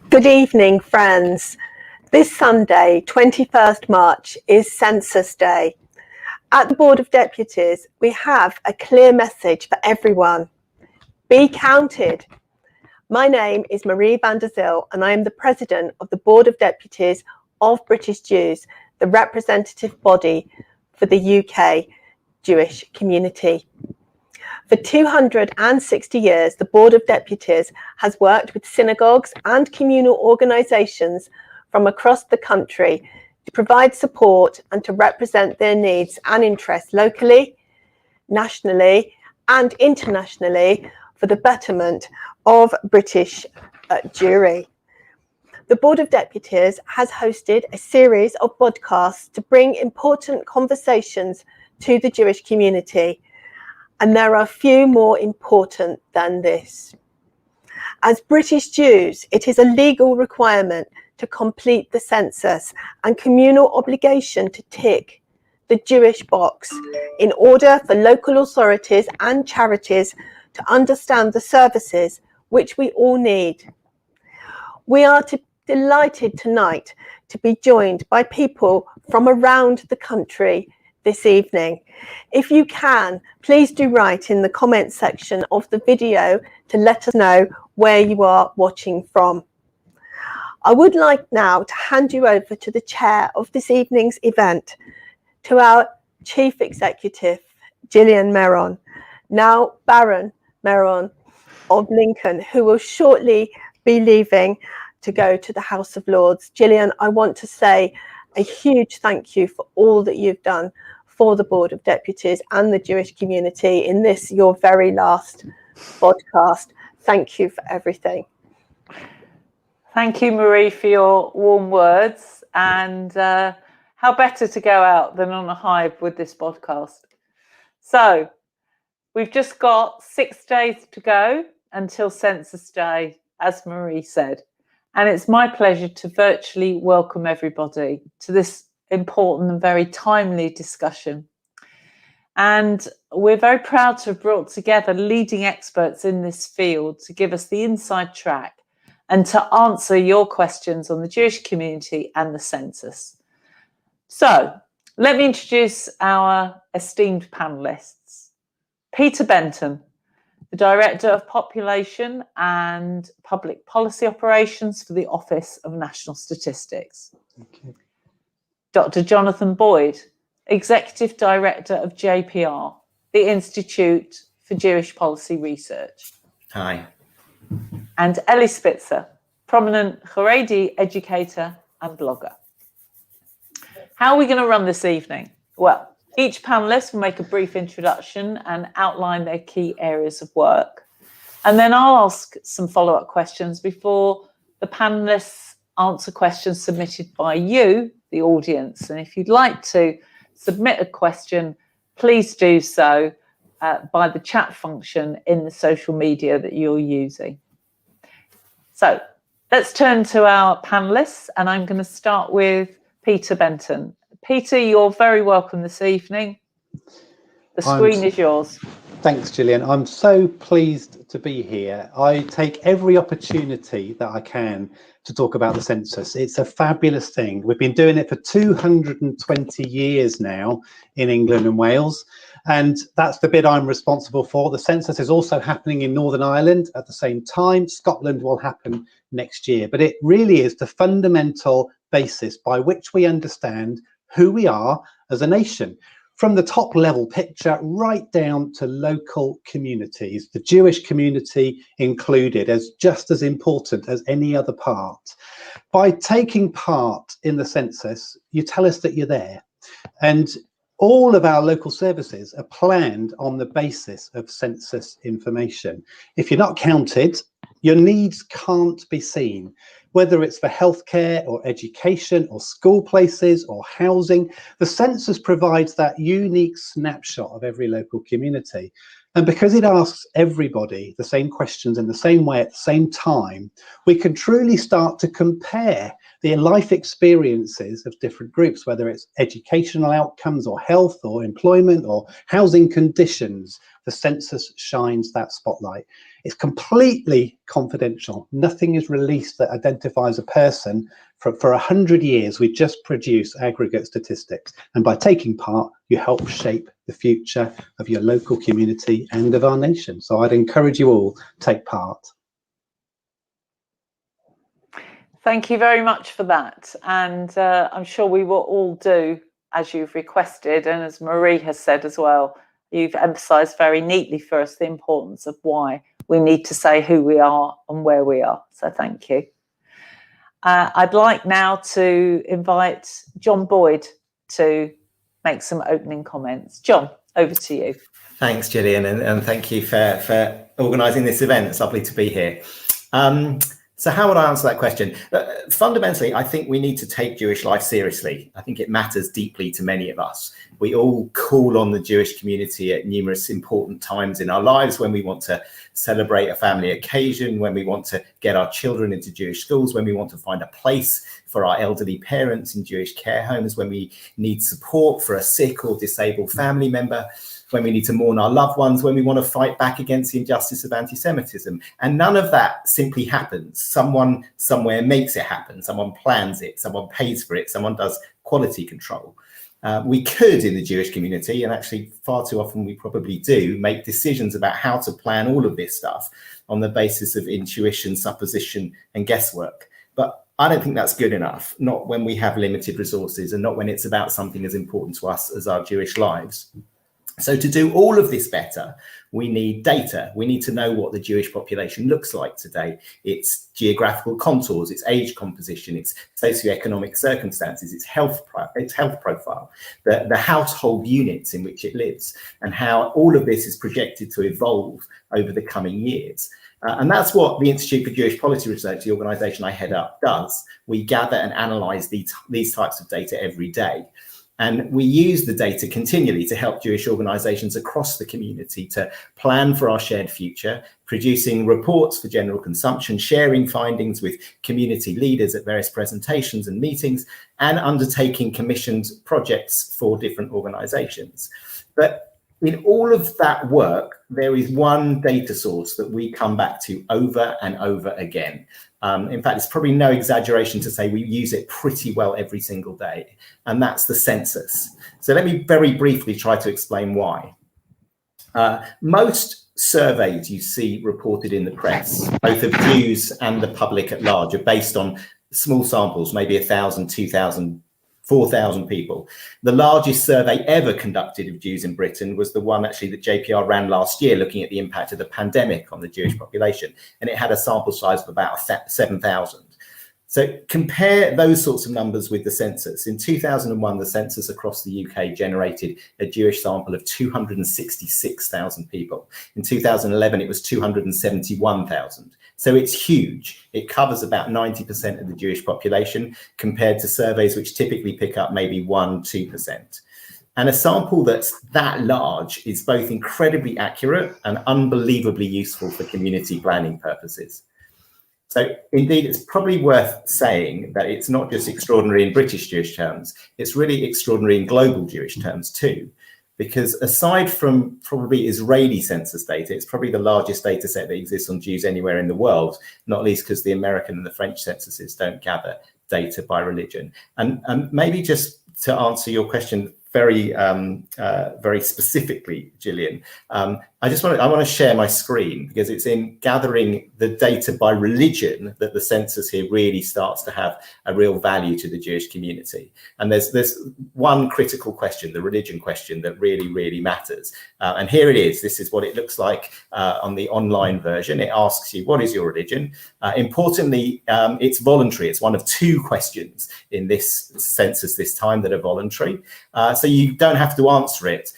Good evening, friends. This Sunday, 21st March, is Census Day. At the Board of Deputies, we have a clear message for everyone. Be counted. My name is Marie van der Zil, and I am the President of the Board of Deputies of British Jews, the representative body for the UK Jewish community. For 260 years, the Board of Deputies has worked with synagogues and communal organisations from across the country to provide support and to represent their needs and interests locally, nationally and internationally for the betterment of British Jewry. The Board of Deputies has hosted a series of podcasts to bring important conversations to the Jewish community. And there are few more important than this. As British Jews, it is a legal requirement to complete the census and communal obligation to tick the Jewish box in order for local authorities and charities to understand the services which we all need. We are delighted tonight to be joined by people from around the country this evening. If you can, please do write in the comment section of the video to let us know where you are watching from. I would like now to hand you over to the chair of this evening's event, to our Chief Executive, Gillian Merron, now Baron Merron of Lincoln, who will shortly be leaving to go to the House of Lords. Gillian, I want to say a huge thank you for all that you've done for the Board of Deputies and the Jewish community in this, your very last podcast. Thank you for everything. Thank you, Marie, for your warm words. And how better to go out than on a high with this podcast. So we've just got 6 days to go until Census Day, as Marie said. And it's my pleasure to virtually welcome everybody to this important and very timely discussion. And we're very proud to have brought together leading experts in this field to give us the inside track and to answer your questions on the Jewish community and the census. So let me introduce our esteemed panelists. Peter Benton, the Director of Population and Public Policy Operations for the Office of National Statistics. Okay. Dr. Jonathan Boyd, Executive Director of JPR, the Institute for Jewish Policy Research. Hi. And Ellie Spitzer, prominent haredi educator and blogger. How are we going to run this evening? Well, each panellist will make a brief introduction and outline their key areas of work. And then I'll ask some follow-up questions before the panellists answer questions submitted by you, the audience. And if you'd like to submit a question, please do so by the chat function in the social media that you're using. So let's turn to our panellists, and I'm going to start with Peter Benton. Peter, you're very welcome this evening. The screen is yours. Thanks, Gillian. I'm so pleased to be here. I take every opportunity that I can to talk about the census. It's a fabulous thing. We've been doing it for 220 years now in England and Wales, and that's the bit I'm responsible for. The census is also happening in Northern Ireland at the same time. Scotland will happen next year, but it really is the fundamental basis by which we understand who we are as a nation. From the top level picture right down to local communities, the Jewish community included, as just as important as any other part. By taking part in the census, you tell us that you're there. And all of our local services are planned on the basis of census information. If you're not counted, your needs can't be seen. Whether it's for healthcare or education or school places or housing, the census provides that unique snapshot of every local community. And because it asks everybody the same questions in the same way at the same time, we can truly start to compare the life experiences of different groups, whether it's educational outcomes or health or employment or housing conditions the census shines that spotlight. It's completely confidential. Nothing is released that identifies a person. For 100 years, we just produce aggregate statistics. And by taking part, you help shape the future of your local community and of our nation. So I'd encourage you all to take part. Thank you very much for that. And I'm sure we will all do as you've requested. And as Marie has said as well, you've emphasised very neatly for us the importance of why we need to say who we are and where we are. So thank you. I'd like now to invite John Boyd to make some opening comments. John, over to you. Thanks, Gillian, and thank you for organising this event. It's lovely to be here. So how would I answer that question? Fundamentally, I think we need to take Jewish life seriously. I think it matters deeply to many of us. We all call on the Jewish community at numerous important times in our lives, when we want to celebrate a family occasion, when we want to get our children into Jewish schools, when we want to find a place for our elderly parents in Jewish care homes, when we need support for a sick or disabled family member, when we need to mourn our loved ones, when we want to fight back against the injustice of anti-Semitism. And none of that simply happens. Someone somewhere makes it happen. Someone plans it. Someone pays for it. Someone does quality control. We could, in the Jewish community, and actually far too often we probably do, make decisions about how to plan all of this stuff on the basis of intuition, supposition, and guesswork. But I don't think that's good enough, not when we have limited resources and not when it's about something as important to us as our Jewish lives. So to do all of this better, we need data. We need to know what the Jewish population looks like today, its geographical contours, its age composition, its socioeconomic circumstances, its health profile, the household units in which it lives, and how all of this is projected to evolve over the coming years. And that's what the Institute for Jewish Policy Research, the organisation I head up, does. We gather and analyse these types of data every day. And we use the data continually to help Jewish organisations across the community to plan for our shared future, producing reports for general consumption, sharing findings with community leaders at various presentations and meetings, and undertaking commissioned projects for different organisations. But in all of that work, there is one data source that we come back to over and over again. In fact, it's probably no exaggeration to say we use it pretty well every single day, and that's the census. So let me very briefly try to explain why. Most surveys you see reported in the press, both of Jews and the public at large, are based on small samples, maybe 1,000, 2,000, 4,000 people. The largest survey ever conducted of Jews in Britain was the one actually that JPR ran last year, looking at the impact of the pandemic on the Jewish population, and it had a sample size of about 7,000. So compare those sorts of numbers with the census. In 2001, the census across the UK generated a Jewish sample of 266,000 people. In 2011, it was 271,000. So it's huge. It covers about 90% of the Jewish population, compared to surveys which typically pick up maybe 1-2%. And a sample that's that large is both incredibly accurate and unbelievably useful for community planning purposes. So indeed, it's probably worth saying that it's not just extraordinary in British Jewish terms, it's really extraordinary in global Jewish terms too. Because aside from probably Israeli census data, it's probably the largest data set that exists on Jews anywhere in the world, not least because the American and the French censuses don't gather data by religion. And maybe just to answer your question very specifically, Gillian, I want to share my screen, because it's in gathering the data by religion that the census here really starts to have a real value to the Jewish community. And there's one critical question, the religion question, that really matters. And here it is. This is what it looks like on the online version. It asks you, what is your religion? Importantly, it's voluntary. It's one of 2 questions in this census this time that are voluntary. So you don't have to answer it.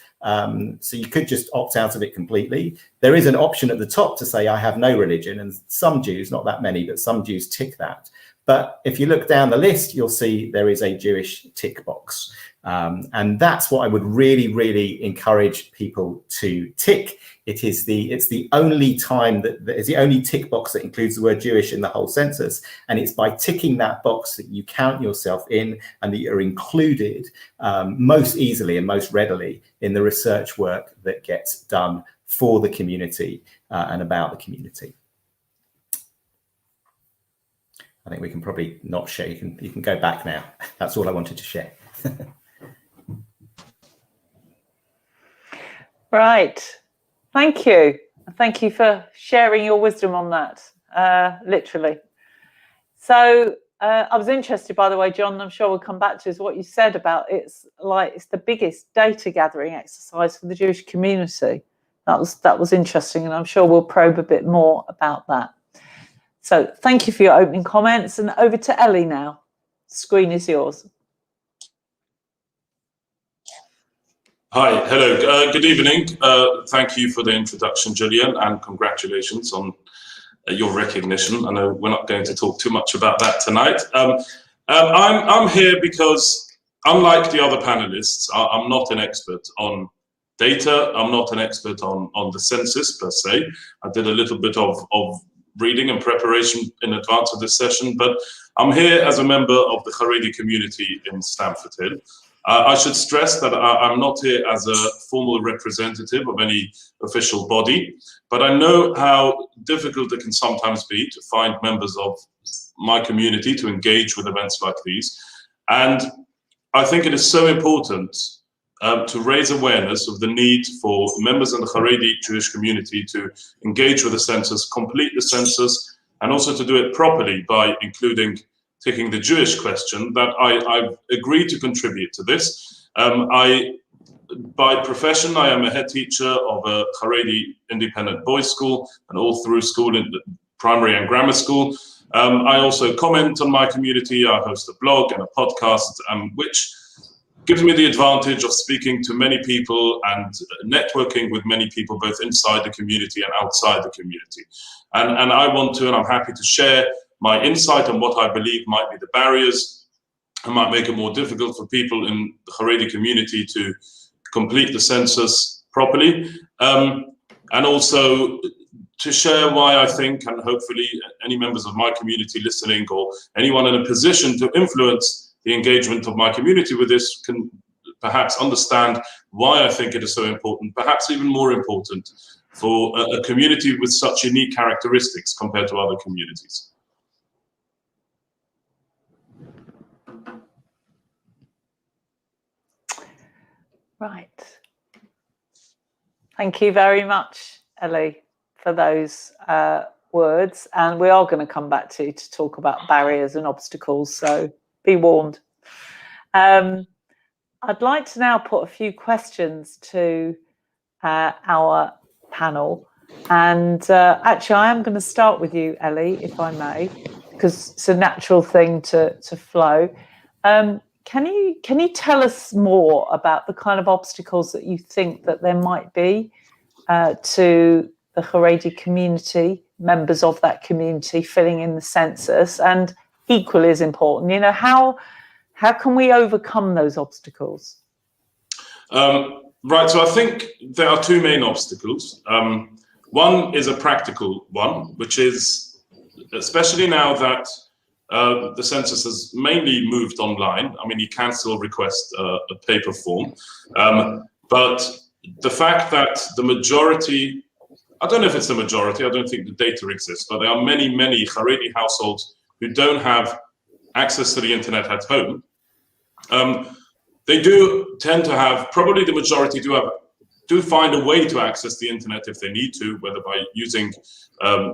So you could just opt out of it completely. There is an option at the top to say, I have no religion, and some Jews, not that many, but some Jews tick that. But if you look down the list, you'll see there is a Jewish tick box. And that's what I would really encourage people to tick. It's the only time that is the only tick box that includes the word Jewish in the whole census. And it's by ticking that box that you count yourself in, and that you're included most easily and most readily in the research work that gets done for the community and about the community. I think we can probably not share. You can go back now. That's all I wanted to share. Right. Thank you. Thank you for sharing your wisdom on that, literally. So I was interested, by the way, John, I'm sure we'll come back to, is what you said about it's the biggest data gathering exercise for the Jewish community. That was interesting, and I'm sure we'll probe a bit more about that. So thank you for your opening comments, and over to Ellie now. The screen is yours. Hi, hello, good evening. Thank you for the introduction, Gillian, and congratulations on your recognition. I know we're not going to talk too much about that tonight. I'm here because, unlike the other panelists, I'm not an expert on data. I'm not an expert on the census per se. I did a little bit of reading and preparation in advance of this session, but I'm here as a member of the Haredi community in Stamford Hill. I should stress that I'm not here as a formal representative of any official body, but I know how difficult it can sometimes be to find members of my community to engage with events like these. And I think it is so important to raise awareness of the need for members in the Haredi Jewish community to engage with the census, complete the census, and also to do it properly by including taking the Jewish question, that I've agreed to contribute to this. By profession, I am a head teacher of a Haredi independent boys' school and all through school in primary and grammar school. I also comment on my community. I host a blog and a podcast, which gives me the advantage of speaking to many people and networking with many people, both inside the community and outside the community. And I want to, and I'm happy to share my insight on what I believe might be the barriers and might make it more difficult for people in the Haredi community to complete the census properly. And also to share why I think, and hopefully any members of my community listening or anyone in a position to influence the engagement of my community with this can perhaps understand why I think it is so important, perhaps even more important for a community with such unique characteristics compared to other communities. Right. Thank you very much, Ellie, for those words. And we are going to come back to talk about barriers and obstacles, so be warned. I'd like to now put a few questions to our panel. And actually, I am going to start with you, Ellie, if I may, because it's a natural thing to flow. Can you tell us more about the kind of obstacles that you think that there might be to the Haredi community, members of that community filling in the census, and equally as important, you know, how can we overcome those obstacles? Right, so I think there are two main obstacles. One is a practical one, which is, especially now that the census has mainly moved online. I mean, you can still request a paper form, but the fact that the majority, I don't know if it's the majority, I don't think the data exists, but there are many, many Haredi households who don't have access to the internet at home. They do tend to have, probably the majority do find a way to access the internet if they need to, whether by using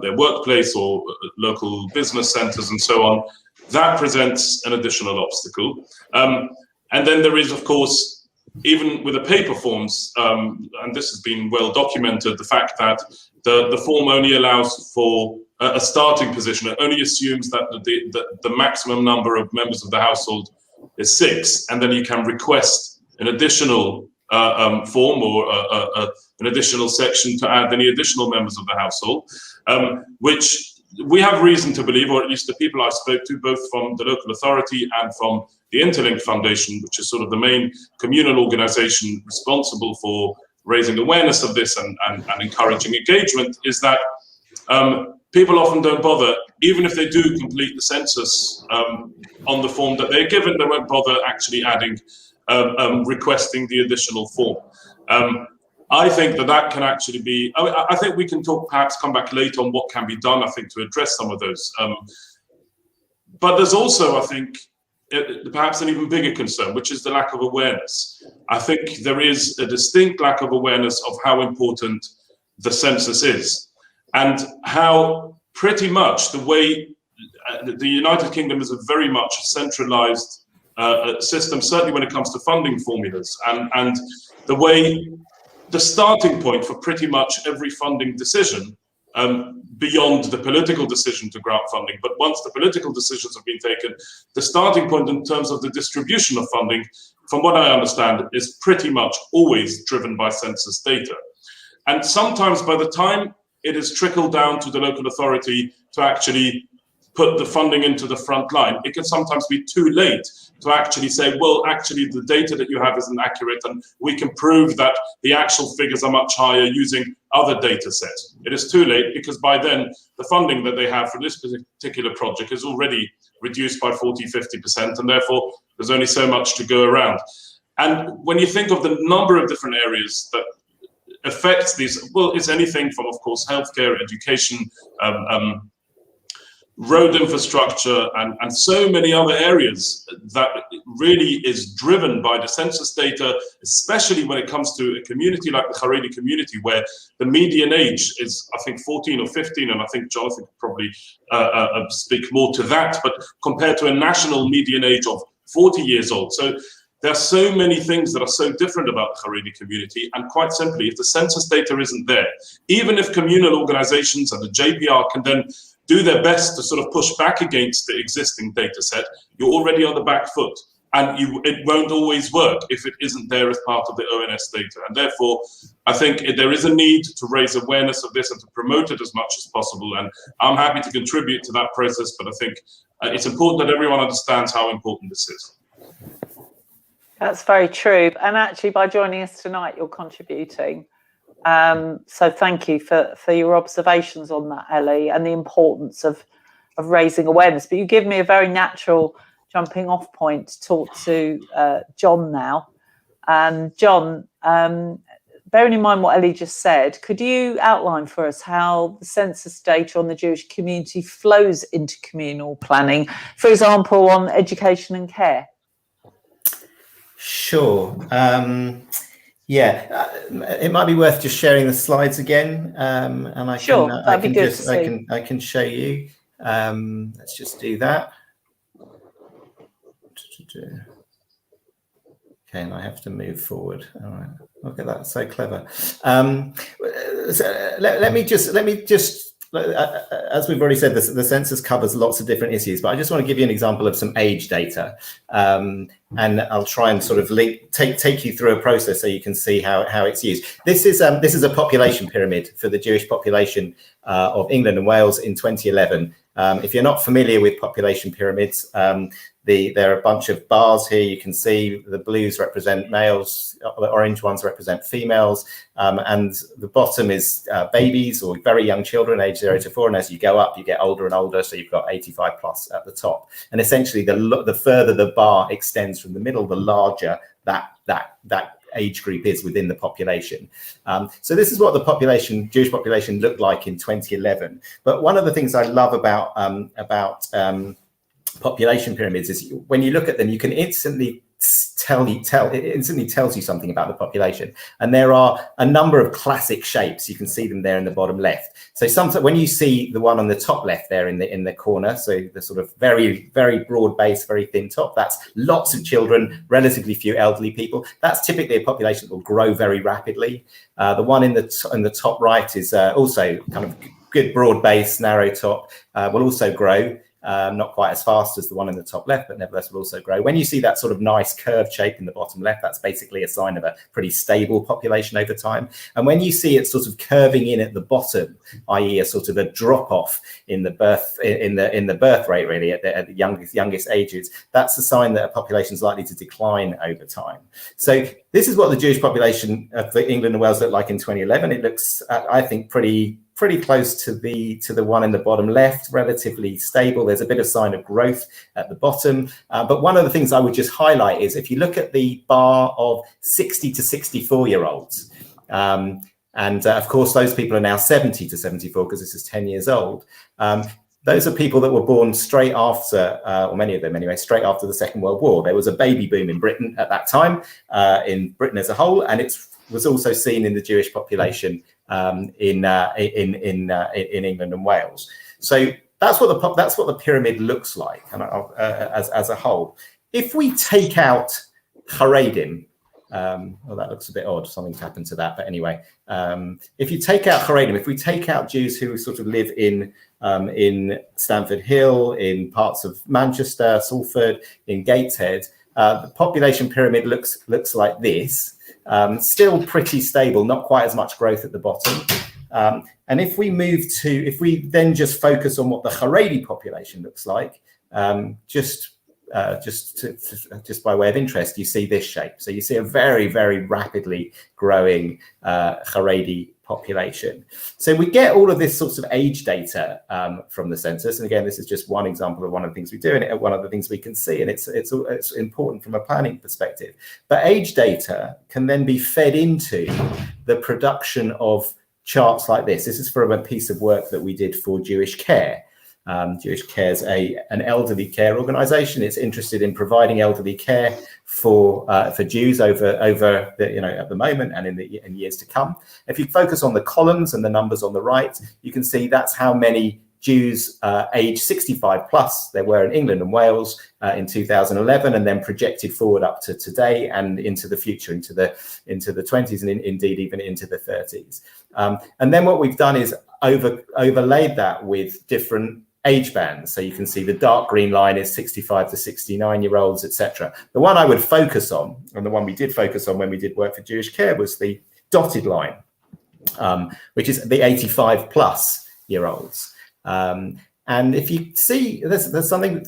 their workplace or local business centers and so on. That presents an additional obstacle. And then there is, of course, even with the paper forms, and this has been well documented, the fact that the form only allows for a starting position. It only assumes that the maximum number of members of the household is 6, and then you can request an additional form or an additional section to add any additional members of the household, which we have reason to believe, or at least the people I spoke to, both from the local authority and from the Interlink Foundation, which is sort of the main communal organization responsible for raising awareness of this and encouraging engagement, is that people often don't bother, even if they do complete the census on the form that they're given, they won't bother actually adding, requesting the additional form. I think that can actually be, I think we can come back later on what can be done, I think, to address some of those. But there's also, I think, perhaps an even bigger concern, which is the lack of awareness. I think there is a distinct lack of awareness of how important the census is, and how pretty much the way the United Kingdom is a very much centralized system, certainly when it comes to funding formulas, and the way the starting point for pretty much every funding decision, beyond the political decision to grant funding, but once the political decisions have been taken, the starting point in terms of the distribution of funding, from what I understand, is pretty much always driven by census data. And sometimes by the time it is trickled down to the local authority to actually put the funding into the front line, it can sometimes be too late to actually say, well, actually the data that you have isn't accurate, and we can prove that the actual figures are much higher using other data sets. It is too late, because by then the funding that they have for this particular project is already reduced by 40–50%, and therefore there's only so much to go around. And when you think of the number of different areas that affects these, well, it's anything from, of course, healthcare, education, road infrastructure, and so many other areas that really is driven by the census data, especially when it comes to a community like the Haredi community, where the median age is, I think, 14 or 15, and I think Jonathan could probably speak more to that, but compared to a national median age of 40 years old. So there are so many things that are so different about the Haredi community, and quite simply, if the census data isn't there, even if communal organizations and the JPR can then do their best to sort of push back against the existing data set, you're already on the back foot. And it won't always work if it isn't there as part of the ONS data. And therefore, I think there is a need to raise awareness of this and to promote it as much as possible. And I'm happy to contribute to that process, but I think it's important that everyone understands how important this is. That's very true. And actually, by joining us tonight, you're contributing. So thank you for your observations on that, Ellie, and the importance of raising awareness. But you give me a very natural jumping off point to talk to John now. And John, bearing in mind what Ellie just said, could you outline for us how the census data on the Jewish community flows into communal planning, for example, on education and care? Sure. Yeah, it might be worth just sharing the slides again, and I can show you. Let's just do that. Okay, and I have to move forward. All right, look at that, so clever. So let me just. As we've already said, the census covers lots of different issues, but I just want to give you an example of some age data, and I'll try and sort of take you through a process so you can see how it's used. This is a population pyramid for the Jewish population of England and Wales in 2011. If you're not familiar with population pyramids, there are a bunch of bars here. You can see the blues represent males, the orange ones represent females, and the bottom is babies or very young children, age 0 to 4. And as you go up, you get older and older. So you've got 85 plus at the top. And essentially, the further the bar extends from the middle, the larger that age group is within the population. So this is what the Jewish population looked like in 2011. But one of the things I love about population pyramids is when you look at them, you can instantly it instantly tells you something about the population. And there are a number of classic shapes. You can see them there in the bottom left. So when you see the one on the top left there in the corner, so the sort of very, very broad base, very thin top, that's lots of children, relatively few elderly people. That's typically a population that will grow very rapidly. The one in the top right is also kind of good broad base, narrow top, will also grow. Not quite as fast as the one in the top left, but nevertheless will also grow. When you see that sort of nice curved shape in the bottom left, that's basically a sign of a pretty stable population over time. And when you see it sort of curving in at the bottom, i.e. a sort of a drop off in the birth rate, really at the youngest ages, that's a sign that a population is likely to decline over time. So this is what the Jewish population of England and Wales looked like in 2011. It looks, I think, pretty close to the one in the bottom left, relatively stable. There's a bit of sign of growth at the bottom. But one of the things I would just highlight is if you look at the bar of 60 to 64-year-olds, And of course, those people are now 70 to 74 because this is 10 years old. Those are people that were born straight after, or many of them anyway, straight after the Second World War. There was a baby boom in Britain at that time, in Britain as a whole, and it was also seen in the Jewish population in England and Wales. So that's what the pyramid looks like, and as a whole. If we take out haredim, well, that looks a bit odd. Something's happened to that, but anyway, if you take out haredim, if we take out Jews who sort of live in Stamford Hill, in parts of Manchester, Salford, in Gateshead, the population pyramid looks like this. Still pretty stable, not quite as much growth at the bottom. And if we then just focus on what the haredi population looks like, just by way of interest, you see this shape. So you see a very, very rapidly growing haredi population. So we get all of this sorts of age data from the census. And again, this is just one example of one of the things we do, and one of the things we can see. And it's important from a planning perspective. But age data can then be fed into the production of charts like this. This is from a piece of work that we did for Jewish Care. Jewish Care is an elderly care organisation. It's interested in providing elderly care for Jews over at the moment and in years to come. If you focus on the columns and the numbers on the right, you can see that's how many Jews age 65 plus there were in England and Wales in 2011, and then projected forward up to today and into the future, into the 20s, and indeed even into the 30s. And then what we've done is overlaid that with different age bands. So you can see the dark green line is 65 to 69-year-olds, etc. The one I would focus on, and the one we did focus on when we did work for Jewish Care, was the dotted line, which is the 85 plus year olds. And if you see, there's something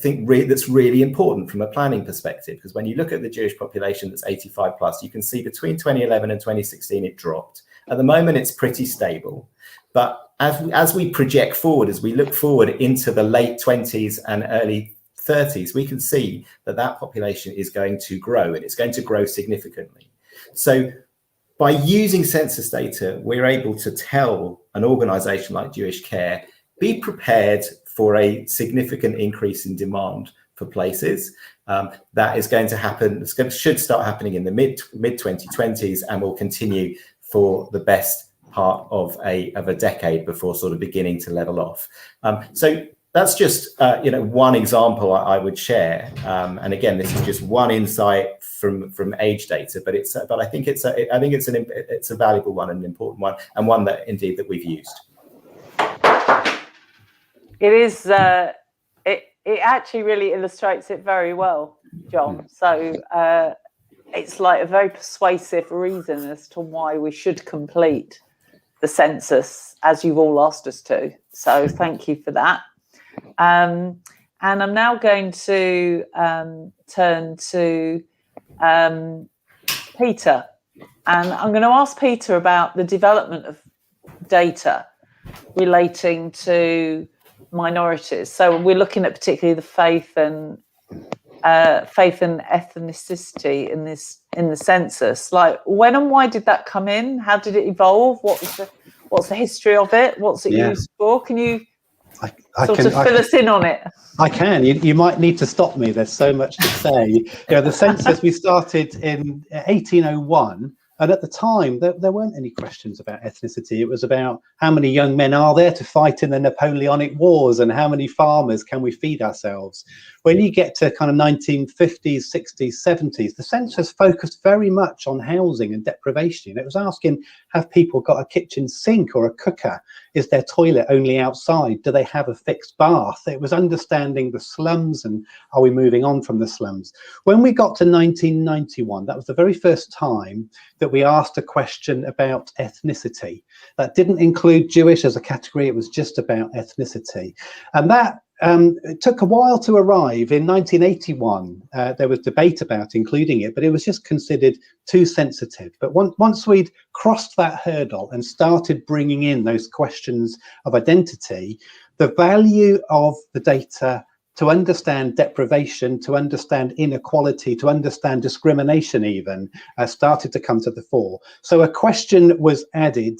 that's really important from a planning perspective, because when you look at the Jewish population that's 85 plus, you can see between 2011 and 2016 it dropped. At the moment, it's pretty stable. But as we project forward, as we look forward into the late 20s and early 30s, we can see that population is going to grow, and it's going to grow significantly. So by using census data, we're able to tell an organisation like Jewish Care, be prepared for a significant increase in demand for places. That is going to happen, should start happening in the mid 2020s, and will continue for the best part of a decade before sort of beginning to level off. So that's just one example I would share. And again, this is just one insight from age data, but I think it's a valuable one, and an important one, and one that indeed that we've used. It is. It actually really illustrates it very well, John. So it's like a very persuasive reason as to why we should complete the census, as you've all asked us to. So thank you for that. And I'm now going to turn to Peter, and I'm going to ask Peter about the development of data relating to minorities. So we're looking at particularly the faith and ethnicity in the census. Like, when and why did that come in? How did it evolve? What's the history of it? What's it used for? Can you fill us in on it? I can. You might need to stop me. There's so much to say. The census, we started in 1801. And at the time, there weren't any questions about ethnicity. It was about how many young men are there to fight in the Napoleonic Wars, and how many farmers can we feed ourselves. When you get to kind of 1950s, 60s, 70s, the census focused very much on housing and deprivation. It was asking, have people got a kitchen sink or a cooker? Is their toilet only outside? Do they have a fixed bath? It was understanding the slums, and are we moving on from the slums? When we got to 1991, that was the very first time that we asked a question about ethnicity. That didn't include Jewish as a category, it was just about ethnicity. And that it took a while to arrive. In 1981, there was debate about including it, but it was just considered too sensitive. But once we'd crossed that hurdle and started bringing in those questions of identity, the value of the data to understand deprivation, to understand inequality, to understand discrimination even, started to come to the fore. So a question was added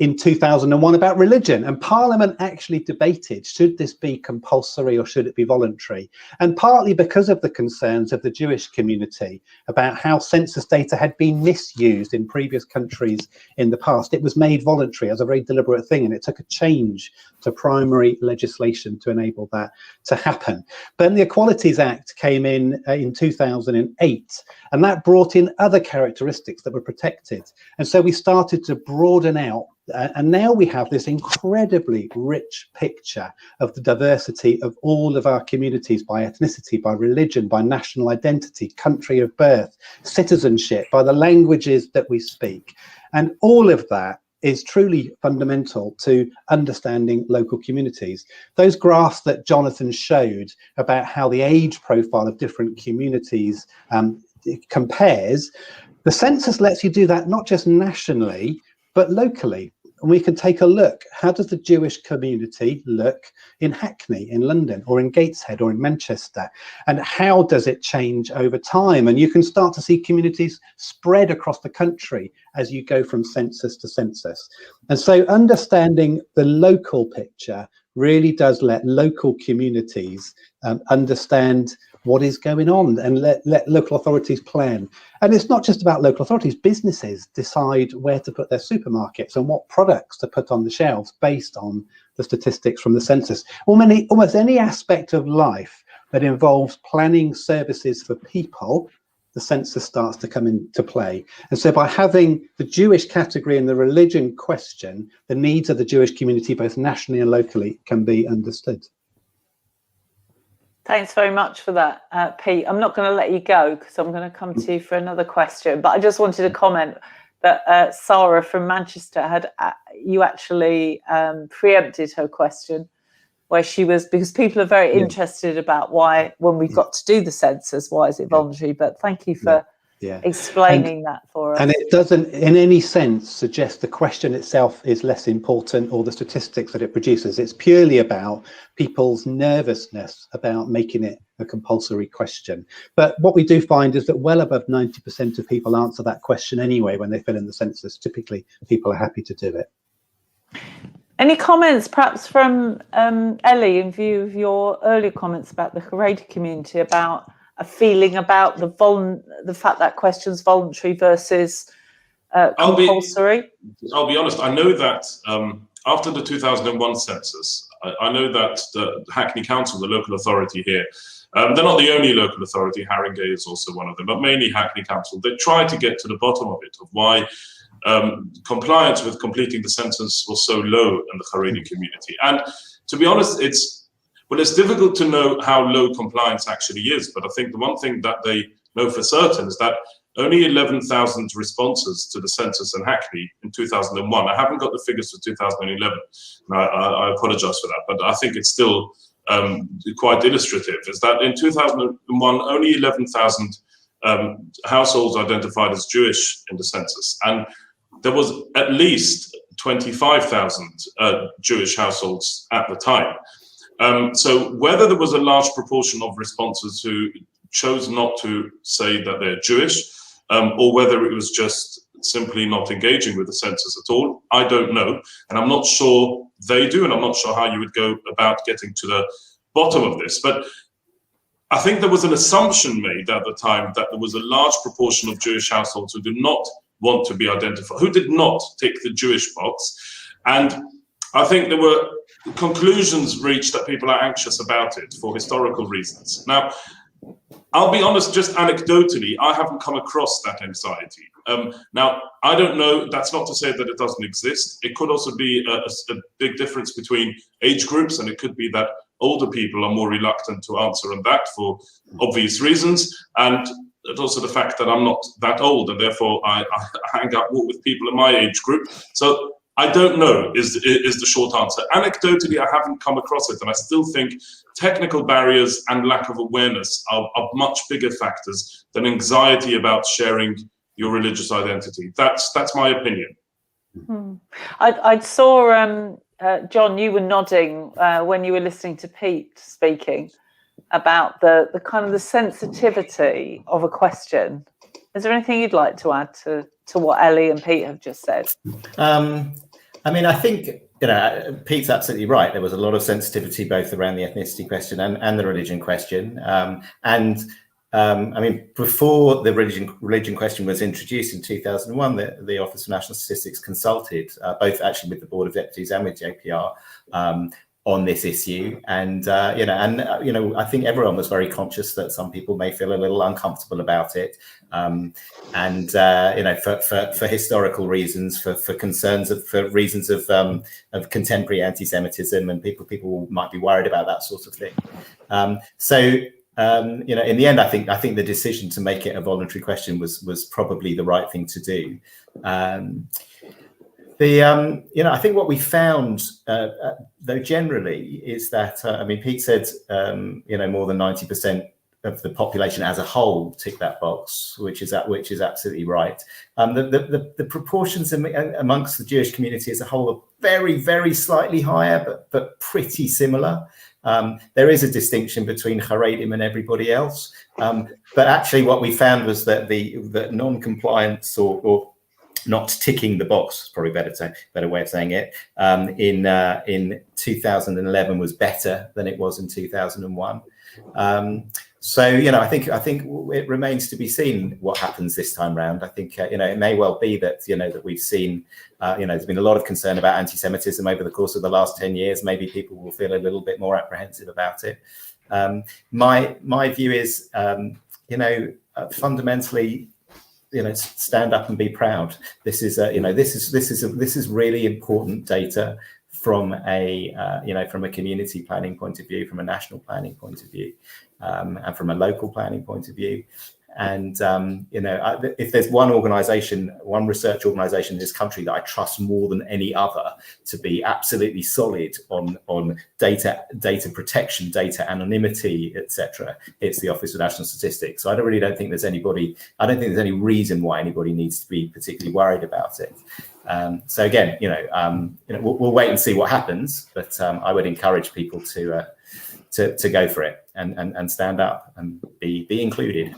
in 2001 about religion, and Parliament actually debated, should this be compulsory or should it be voluntary? And partly because of the concerns of the Jewish community about how census data had been misused in previous countries in the past, it was made voluntary as a very deliberate thing, and it took a change to primary legislation to enable that to happen. But the Equalities Act came in 2008, and that brought in other characteristics that were protected. And so we started to broaden out, and now we have this incredibly rich picture of the diversity of all of our communities by ethnicity, by religion, by national identity, country of birth, citizenship, by the languages that we speak. And all of that is truly fundamental to understanding local communities. Those graphs that Jonathan showed about how the age profile of different communities compares, the census lets you do that not just nationally, but locally. And we can take a look, how does the Jewish community look in Hackney, in London, or in Gateshead, or in Manchester? And how does it change over time? And you can start to see communities spread across the country as you go from census to census. And so understanding the local picture really does let local communities understand what is going on and let local authorities plan. And it's not just about local authorities, businesses decide where to put their supermarkets and what products to put on the shelves based on the statistics from the census. Almost any aspect of life that involves planning services for people, the census starts to come into play. And so by having the Jewish category and the religion question, the needs of the Jewish community, both nationally and locally, can be understood. Thanks very much for that, Pete. I'm not going to let you go because I'm going to come to you for another question, but I just wanted to comment that Sarah from Manchester had, you actually preempted her question, where she was, because people are very interested about why, when we've got to do the census, why is it voluntary? But thank you for explaining that for us. And it doesn't in any sense suggest the question itself is less important or the statistics that it produces. It's purely about people's nervousness about making it a compulsory question. But what we do find is that well above 90% of people answer that question anyway when they fill in the census. Typically, people are happy to do it. Any comments perhaps from Ellie, in view of your earlier comments about the haredi community, about a feeling about the fact that question's voluntary versus compulsory? I'll be honest, I know that after the 2001 census, I know that the Hackney Council, the local authority here, they're not the only local authority, Haringey is also one of them, but mainly Hackney Council, they tried to get to the bottom of it, of why compliance with completing the census was so low in the haredi community. And to be honest, it's difficult to know how low compliance actually is, but I think the one thing that they know for certain is that only 11,000 responses to the census in Hackney in 2001. I haven't got the figures for 2011, and I apologise for that, but I think it's still quite illustrative, is that in 2001, only 11,000 households identified as Jewish in the census, and there was at least 25,000 Jewish households at the time. So whether there was a large proportion of responses who chose not to say that they're Jewish, or whether it was just simply not engaging with the census at all, I don't know. And I'm not sure they do, and I'm not sure how you would go about getting to the bottom of this. But I think there was an assumption made at the time that there was a large proportion of Jewish households who did not want to be identified, who did not tick the Jewish box. And I think there were conclusions reached that people are anxious about it for historical reasons. Now, I'll be honest, just anecdotally, I haven't come across that anxiety. Now, I don't know, that's not to say that it doesn't exist. It could also be a big difference between age groups, and it could be that older people are more reluctant to answer on that for obvious reasons. And also the fact that I'm not that old, and therefore I hang out more with people in my age group. So I don't know is the short answer. Anecdotally, I haven't come across it, and I still think technical barriers and lack of awareness are much bigger factors than anxiety about sharing your religious identity. That's my opinion. I saw John, you were nodding when you were listening to Pete speaking about the kind of the sensitivity of a question. Is there anything you'd like to add to what Ellie and Pete have just said? I mean, I think, Pete's absolutely right. There was a lot of sensitivity both around the ethnicity question and the religion question. I mean, before the religion question was introduced in 2001, the Office for National Statistics consulted both actually with the Board of Deputies and with JPR on this issue, and I think everyone was very conscious that some people may feel a little uncomfortable about it, for historical reasons, for concerns for reasons of contemporary anti-Semitism, and people might be worried about that sort of thing. In the end, I think the decision to make it a voluntary question was probably the right thing to do. I think what we found, though, generally, is that Pete said, more than 90% of the population as a whole tick that box, which is absolutely right. The proportions amongst the Jewish community as a whole are very, very slightly higher, but pretty similar. There is a distinction between Haredim and everybody else, but actually, what we found was that the non-compliance or not ticking the box, probably better way of saying it, in 2011 was better than it was in 2001. I think it remains to be seen what happens this time round. I think it may well be that that we've seen there's been a lot of concern about anti-Semitism over the course of the last 10 years. Maybe people will feel a little bit more apprehensive about it. My view is fundamentally, stand up and be proud. This is really important data from a community planning point of view, from a national planning point of view, and from a local planning point of view. And if there's one research organization in this country that I trust more than any other to be absolutely solid on data protection, data anonymity, etc., it's the Office of National Statistics. So I don't think there's any reason why anybody needs to be particularly worried about it. So again, we'll wait and see what happens, but I would encourage people to go for it and stand up and be included.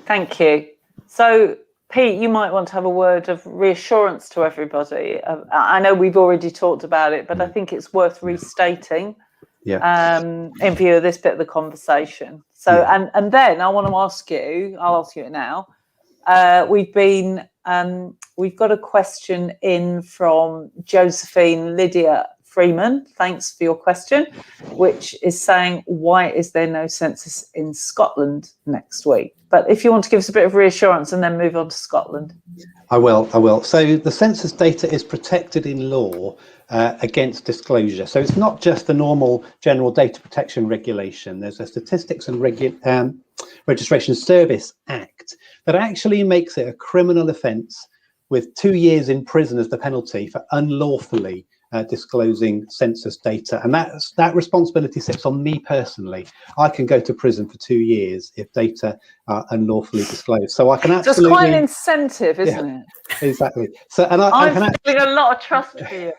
Thank you. So, Pete, you might want to have a word of reassurance to everybody. I know we've already talked about it, but I think it's worth restating in view of this bit of the conversation. So, and then I want to ask you, I'll ask you it now. We've got a question in from Josephine Lydia Freeman. Thanks for your question, which is saying, why is there no census in Scotland next week? But if you want to give us a bit of reassurance and then move on to Scotland. I will. So the census data is protected in law against disclosure. So it's not just the normal general data protection regulation. There's a Statistics and Registration Service Act that actually makes it a criminal offence with 2 years in prison as the penalty for unlawfully disclosing census data, and that responsibility sits on me personally. I can go to prison for 2 years if data are unlawfully disclosed. So I can absolutely. That's quite an incentive, isn't it? Exactly. So, and I'm feeling a lot of trust for you.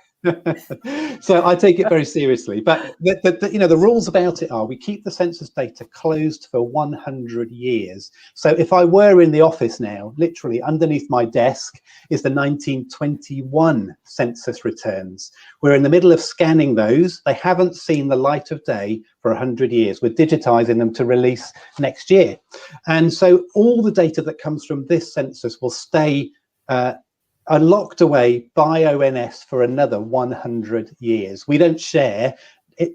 So I take it very seriously, but the rules about it are we keep the census data closed for 100 years. So if I were in the office now, literally underneath my desk is the 1921 census returns. We're in the middle of scanning those. They haven't seen the light of day for 100 years. We're digitizing them to release next year. And so all the data that comes from this census will stay are locked away by ONS for another 100 years. We don't share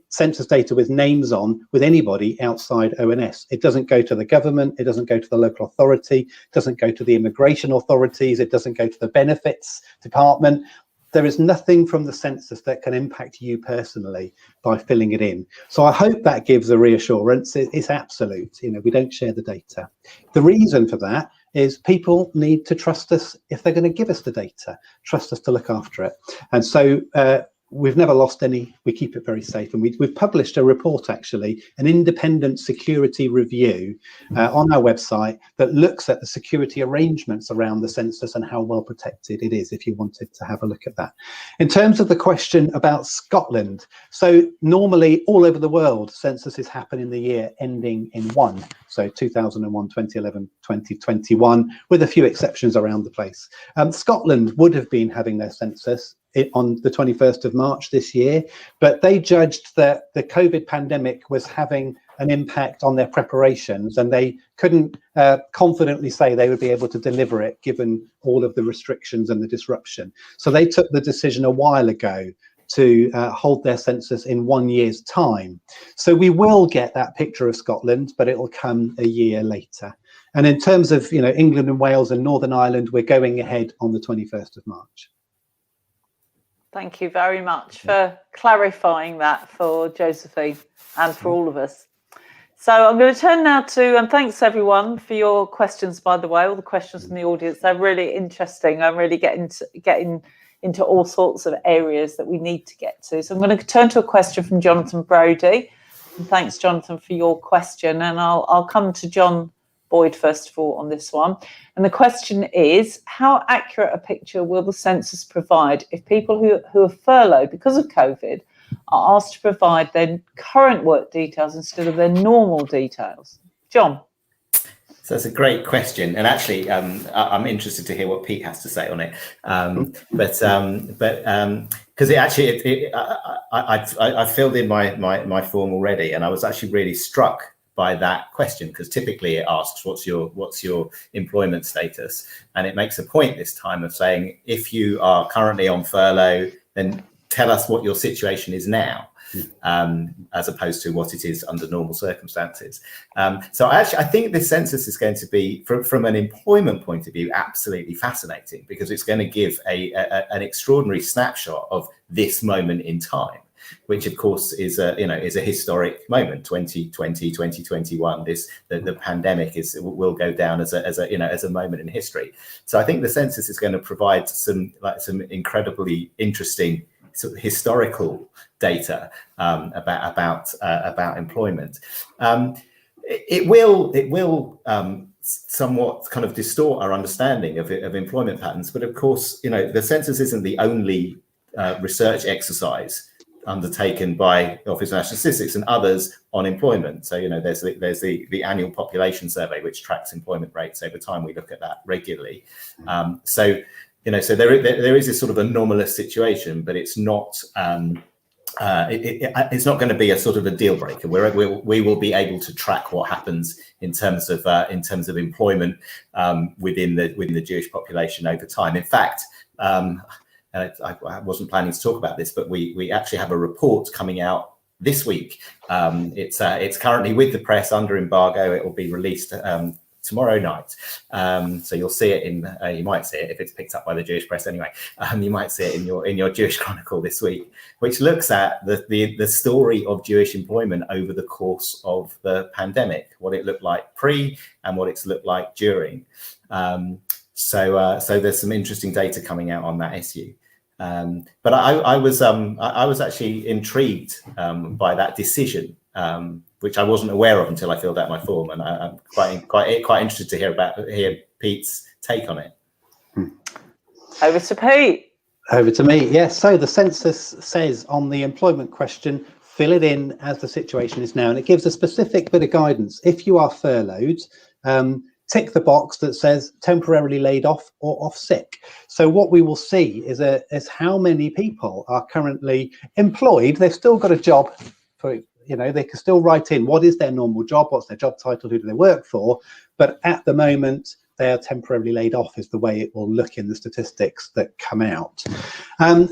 census data with names on with anybody outside ONS. It doesn't go to the government, it doesn't go to the local authority, it doesn't go to the immigration authorities, it doesn't go to the benefits department. There is nothing from the census that can impact you personally by filling it in. So I hope that gives a reassurance. It's absolute. We don't share the data. The reason for that is people need to trust us if they're going to give us the data, trust us to look after it. And so we've never lost any. We keep it very safe, and we've published a report, actually, an independent security review on our website that looks at the security arrangements around the census and how well protected it is, if you wanted to have a look at that. In terms of the question about Scotland, so normally all over the world censuses happen in the year ending in 1, so 2001, 2011, 2021, with a few exceptions around the place. Scotland would have been having their census on the 21st of March this year, but they judged that the COVID pandemic was having an impact on their preparations, and they couldn't confidently say they would be able to deliver it given all of the restrictions and the disruption. So they took the decision a while ago to hold their census in 1 year's time. So we will get that picture of Scotland, but it will come a year later. And in terms of, you know, England and Wales and Northern Ireland, we're going ahead on the 21st of March. Thank you very much for clarifying that for Josephine and for all of us. So I'm going to turn now to, and thanks everyone for your questions, by the way, all the questions from the audience. They're really interesting. I'm really getting into all sorts of areas that we need to get to. So I'm going to turn to a question from Jonathan Brodie. And thanks, Jonathan, for your question. And I'll come to John Boyd first of all on this one. And the question is, how accurate a picture will the census provide if people who are furloughed because of COVID are asked to provide their current work details instead of their normal details? John. So that's a great question, and actually, I'm interested to hear what Pete has to say on it. Because I filled in my form already, and I was actually really struck by that question, because typically it asks what's your employment status, and it makes a point this time of saying, if you are currently on furlough, then tell us what your situation is now, as opposed to what it is under normal circumstances. So I think this census is going to be, from an employment point of view, absolutely fascinating, because it's going to give an extraordinary snapshot of this moment in time, which of course is a historic moment. 2020, 2021, the pandemic will go down as a moment in history. So I think the census is going to provide some incredibly interesting sort of historical data about employment. It will somewhat kind of distort our understanding of employment patterns, but of course, you know, the census isn't the only research exercise undertaken by the Office of National Statistics and others on employment. So, you know, there's the annual population survey, which tracks employment rates over time. We look at that regularly. So there is this sort of anomalous situation, but it's not it's not going to be a sort of a deal breaker. We will be able to track what happens in terms of employment within the Jewish population over time. In fact, I wasn't planning to talk about this, but we actually have a report coming out this week. It's currently with the press under embargo. It will be released tomorrow night. So you'll see it you might see it if it's picked up by the Jewish press anyway. You might see it in your Jewish Chronicle this week, which looks at the story of Jewish employment over the course of the pandemic, what it looked like pre and what it's looked like during. So there's some interesting data coming out on that issue. But I was actually intrigued by that decision, which I wasn't aware of until I filled out my form, and I'm quite interested to hear Pete's take on it. Over to Pete. Over to me. Yes. So the census says on the employment question, fill it in as the situation is now, and it gives a specific bit of guidance. If you are furloughed, tick the box that says temporarily laid off or off sick. So what we will see is how many people are currently employed. They've still got a job for, they can still write in what is their normal job, what's their job title, who do they work for, but at the moment they are temporarily laid off is the way it will look in the statistics that come out.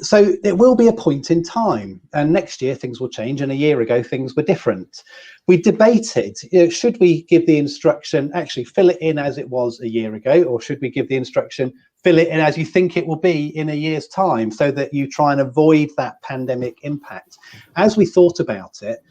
So it will be a point in time, and next year things will change, and a year ago things were different. We debated, should we give the instruction, actually fill it in as it was a year ago, or should we give the instruction, fill it in as you think it will be in a year's time, so that you try and avoid that pandemic impact? As we thought about it,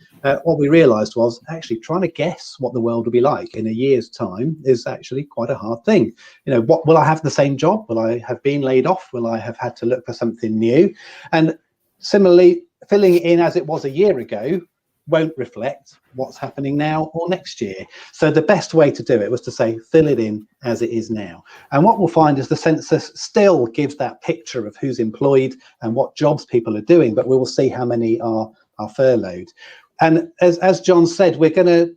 what we realized was actually trying to guess what the world will be like in a year's time is actually quite a hard thing. What will I have the same job? Will I have been laid off? Will I have had to look for something new? And Similarly, filling it in as it was a year ago won't reflect what's happening now or next year. So the best way to do it was to say, fill it in as it is now. And what we'll find is the census still gives that picture of who's employed and what jobs people are doing, but we will see how many are furloughed. And as John said, we're going to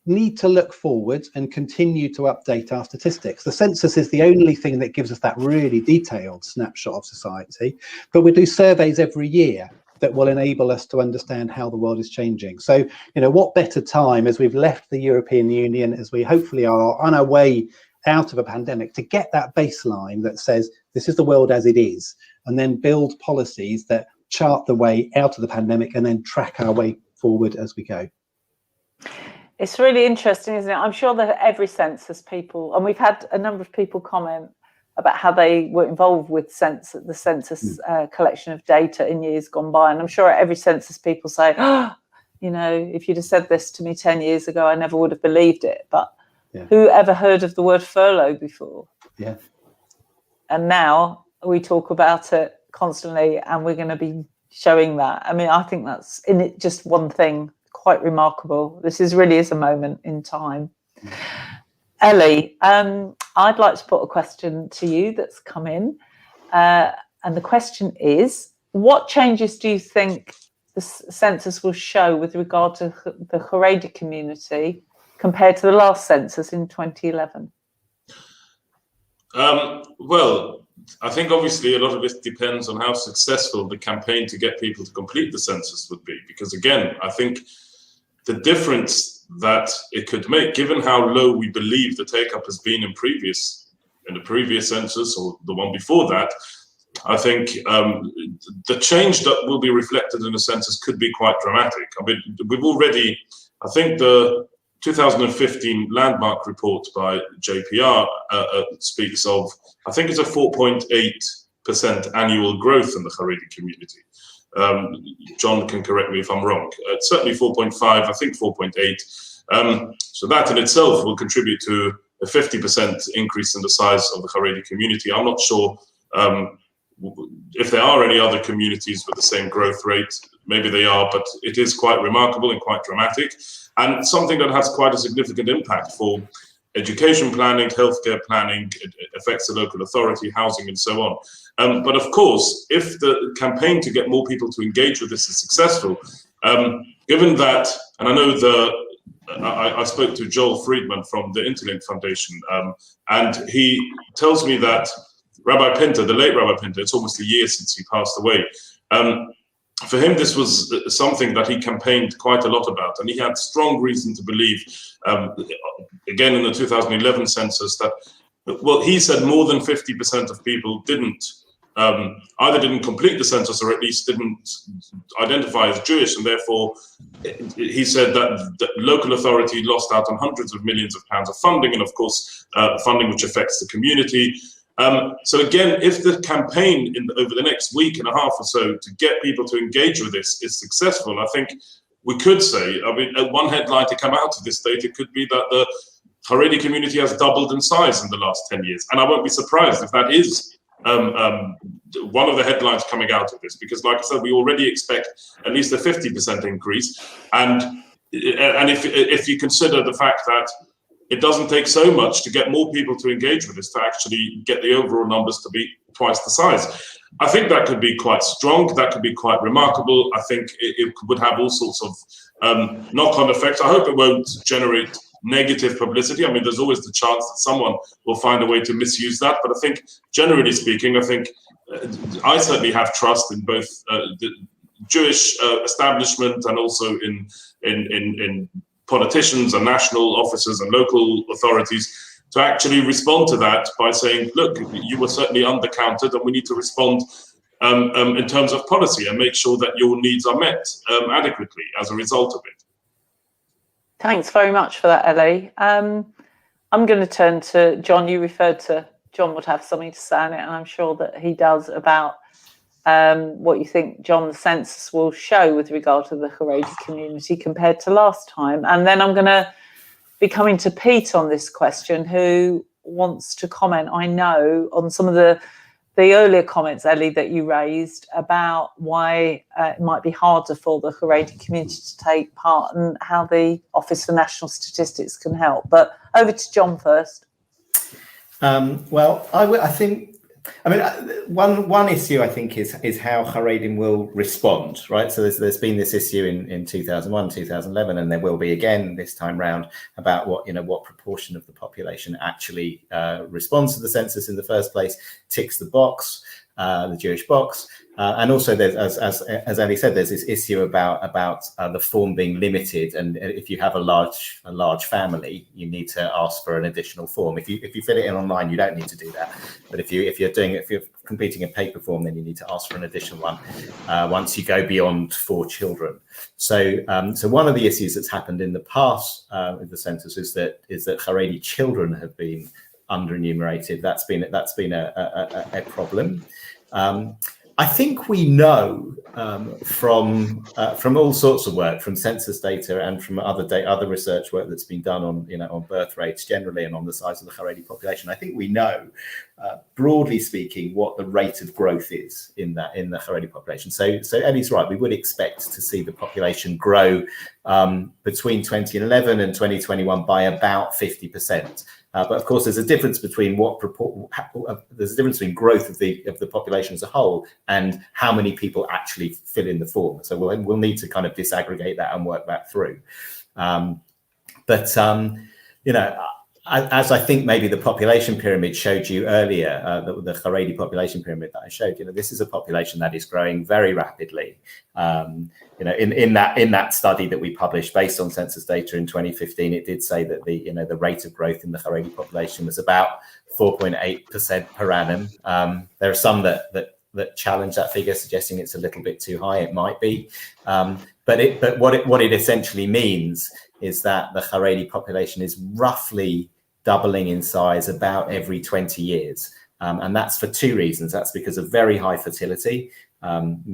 need to look forward and continue to update our statistics. The census is the only thing that gives us that really detailed snapshot of society, but we do surveys every year that will enable us to understand how the world is changing. So, you know, what better time as we've left the European Union, as we hopefully are on our way out of a pandemic, to get that baseline that says this is the world as it is, and then build policies that chart the way out of the pandemic and then track our way forward as we go. It's really interesting, isn't it? I'm sure that every census people, and we've had a number of people comment about how they were involved with the census collection of data in years gone by. And I'm sure every census people say, oh, you know, if you'd have said this to me 10 years ago, I never would have believed it. But who ever heard of the word furlough before? Yeah. And now we talk about it constantly, and we're going to be showing that. I mean, I think that's in it just one thing, quite remarkable. This really is a moment in time. Ellie, I'd like to put a question to you that's come in. And the question is, what changes do you think the census will show with regard to the haredi community compared to the last census in 2011? Well, I think obviously a lot of it depends on how successful the campaign to get people to complete the census would be. Because again, I think the difference that it could make, given how low we believe the take-up has been in the previous census or the one before that, I think the change that will be reflected in the census could be quite dramatic. I mean, we've already, I think the 2015 landmark report by JPR speaks of, I think it's a 4.8% annual growth in the haredi community. John can correct me if I'm wrong. Certainly 4.5, I think 4.8. So that in itself will contribute to a 50% increase in the size of the haredi community. I'm not sure if there are any other communities with the same growth rate. Maybe they are, but it is quite remarkable and quite dramatic, and something that has quite a significant impact for education planning, healthcare planning. It affects the local authority, housing, and so on. But of course, if the campaign to get more people to engage with this is successful, given that, and I know I spoke to Joel Friedman from the Interlink Foundation, and he tells me that Rabbi Pinter, the late Rabbi Pinter, it's almost a year since he passed away. For him, this was something that he campaigned quite a lot about, and he had strong reason to believe, again in the 2011 census, that, well, he said more than 50% of people either didn't complete the census or at least didn't identify as Jewish, and therefore he said that the local authority lost out on hundreds of millions of pounds of funding, and of course funding which affects the community. So again, if the campaign over the next week and a half or so to get people to engage with this is successful, I think we could say, I mean, one headline to come out of this data could be that the haredi community has doubled in size in the last 10 years. And I won't be surprised if that is one of the headlines coming out of this, because like I said, we already expect at least a 50% increase. And if you consider the fact that it doesn't take so much to get more people to engage with this to actually get the overall numbers to be twice the size, I think that could be quite strong. That could be quite remarkable. I think it would have all sorts of knock-on effects. I hope it won't generate negative publicity. I mean, there's always the chance that someone will find a way to misuse that. But I think, generally speaking, I think I certainly have trust in both the Jewish establishment and also in politicians and national officers and local authorities to actually respond to that by saying, look, you were certainly undercounted and we need to respond in terms of policy and make sure that your needs are met adequately as a result of it. Thanks very much for that, Ellie. I'm going to turn to John. You referred to John would have something to say on it, and I'm sure that he does, about what you think, John, the census will show with regard to the haredi community compared to last time. And then I'm going to be coming to Pete on this question, who wants to comment, I know, on some of the the earlier comments, Ellie, that you raised about why it might be harder for the haredi community to take part and how the Office for National Statistics can help. But over to John first. Well, I think, I mean, one issue I think is how Haredim will respond, right? So there's been this issue in 2001, 2011, and there will be again this time round about what proportion of the population actually responds to the census in the first place, ticks the box, the Jewish box. And also, there's, as Ellie said, there's this issue about the form being limited, and if you have a large family, you need to ask for an additional form. If you fill it in online, you don't need to do that. But if you're completing a paper form, then you need to ask for an additional one once you go beyond 4 children. So one of the issues that's happened in the past with the census is that Haredi children have been underenumerated. That's been a problem. I think we know from all sorts of work, from census data and from other research work that's been done on birth rates generally and on the size of the Haredi population. I think we know, broadly speaking, what the rate of growth is in the Haredi population. So Ellie's right. We would expect to see the population grow between 2011 and 2021 by about 50%. But of course, there's a difference between growth of the population as a whole and how many people actually fill in the form. So we'll need to kind of disaggregate that and work that through. As I think maybe the population pyramid showed you earlier, the Haredi population pyramid that I showed, this is a population that is growing very rapidly. In that study that we published based on census data in 2015, it did say that the rate of growth in the Haredi population was about 4.8% per annum. There are some that challenge that figure, suggesting it's a little bit too high. It might be, but what it essentially means is that the Haredi population is roughly doubling in size about every 20 years. And that's for 2 reasons. That's because of very high fertility. On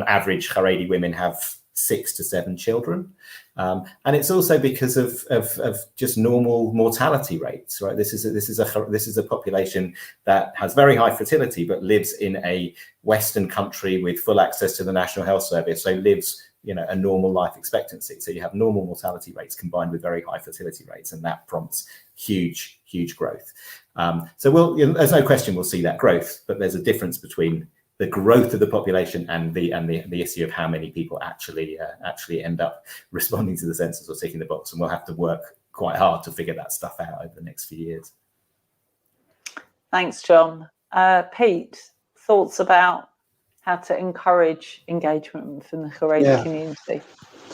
average, Haredi women have 6 to 7 children. And it's also because of just normal mortality rates, right? This is a population that has very high fertility, but lives in a Western country with full access to the National Health Service. So lives a normal life expectancy. So you have normal mortality rates combined with very high fertility rates, and that prompts huge growth. So there's no question we'll see that growth, but there's a difference between the growth of the population and the issue of how many people actually end up responding to the census or ticking the box, and we'll have to work quite hard to figure that stuff out over the next few years. Thanks, John. Pete, thoughts about how to encourage engagement from the Haredi community?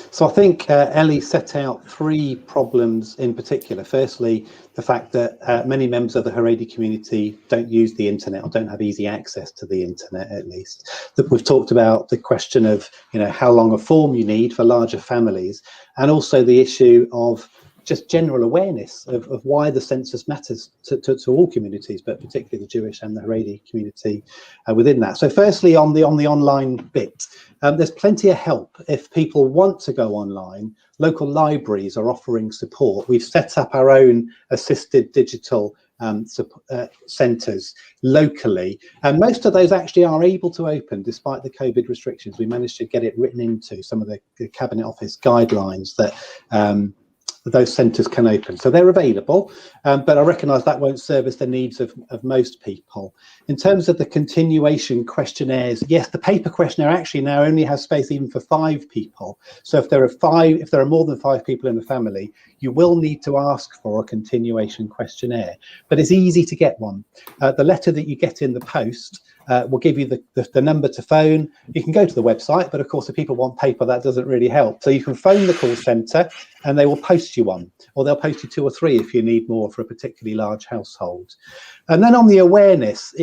So I think Ellie set out 3 problems in particular. Firstly, the fact that many members of the Haredi community don't use the internet or don't have easy access to the internet, at least. That we've talked about the question of how long a form you need for larger families, and also the issue of just general awareness of why the census matters to all communities, but particularly the Jewish and the Haredi community within that. So firstly, on the online bit, there's plenty of help if people want to go online. Local libraries are offering support. We've set up our own assisted digital centres locally, and most of those actually are able to open despite the COVID restrictions. We managed to get it written into some of the Cabinet Office guidelines that those centres can open, so they're available, but I recognise that won't service the needs of most people. In terms of the continuation questionnaires, yes, the paper questionnaire actually now only has space even for 5 people. So if there are more than 5 people in the family, you will need to ask for a continuation questionnaire, but it's easy to get one. The letter that you get in the post will give you the number to phone. You can go to the website, but of course if people want paper, that doesn't really help. So you can phone the call centre and they will post you one, or they'll post you 2 or 3 if you need more for a particularly large household. And then on the awareness,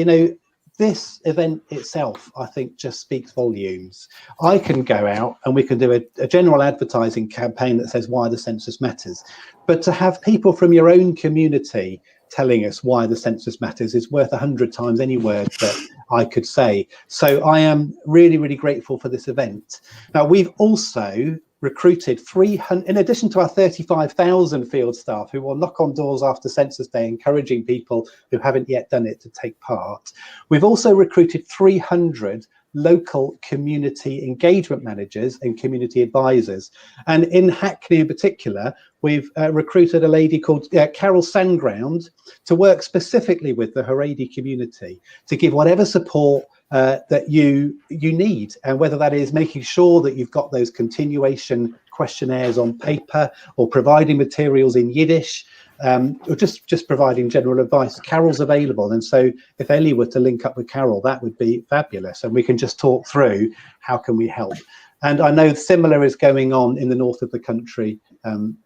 this event itself, I think, just speaks volumes. I can go out and we can do a general advertising campaign that says why the census matters, but to have people from your own community telling us why the census matters is worth 100 times any word that I could say. So I am really, really grateful for this event. Now, we've also recruited 300, in addition to our 35,000 field staff who will knock on doors after Census Day, encouraging people who haven't yet done it to take part. We've also recruited 300 local community engagement managers and community advisors. And in Hackney in particular, we've recruited a lady called Carol Sandground to work specifically with the haredi community to give whatever support that you need, and whether that is making sure that you've got those continuation questionnaires on paper, or providing materials in Yiddish, or just providing general advice. Carol's available, and so if Ellie were to link up with Carol, that would be fabulous, and we can just talk through how can we help. And I know similar is going on in the north of the country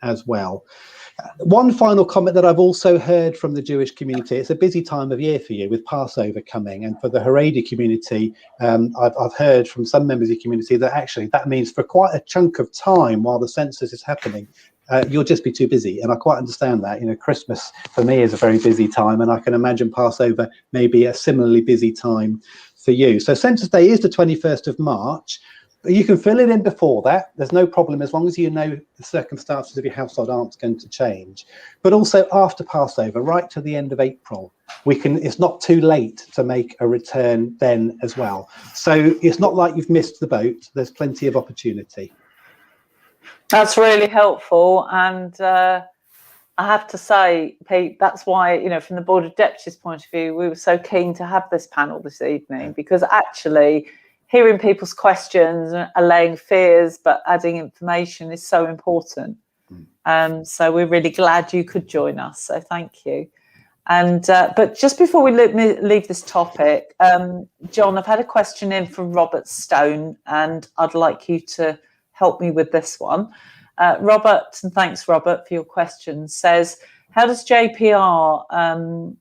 as well. One final comment that I've also heard from the Jewish community: it's a busy time of year for you with Passover coming, and for the haredi community, I've heard from some members of the community that actually that means for quite a chunk of time while the census is happening, you'll just be too busy. And I quite understand that. You know, Christmas for me is a very busy time, and I can imagine Passover may be a similarly busy time for you. So Census Day is the 21st of March. You can fill it in before that. There's no problem, as long as you know the circumstances of your household aren't going to change. But also after Passover, right to the end of April, it's not too late to make a return then as well. So it's not like you've missed the boat. There's plenty of opportunity. That's really helpful. And I have to say, Pete, that's why, you know, from the Board of Deputies point of view, we were so keen to have this panel this evening, because actually hearing people's questions, allaying fears, but adding information is so important. So we're really glad you could join us. So thank you. And but just before we leave this topic, John, I've had a question in from Robert Stone, and I'd like you to help me with this one. Robert, and thanks, Robert, for your question, says, how does JPR,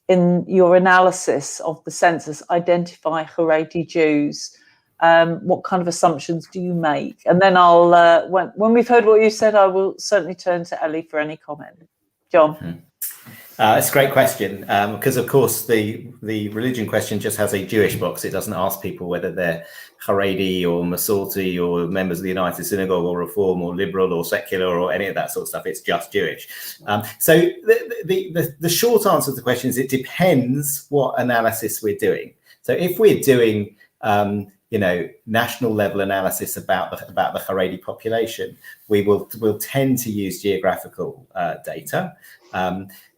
in your analysis of the census, identify haredi Jews? What kind of assumptions do you make? And then I'll, when we've heard what you said, I will certainly turn to Ellie for any comment. John. It's a great question, because of course the religion question just has a Jewish box. It doesn't ask people whether they're haredi or Masorti or members of the United Synagogue or Reform or liberal or secular or any of that sort of stuff. It's just Jewish. So the short answer to the question is it depends what analysis we're doing. So if we're doing national level analysis about the haredi population, we'll tend to use geographical data.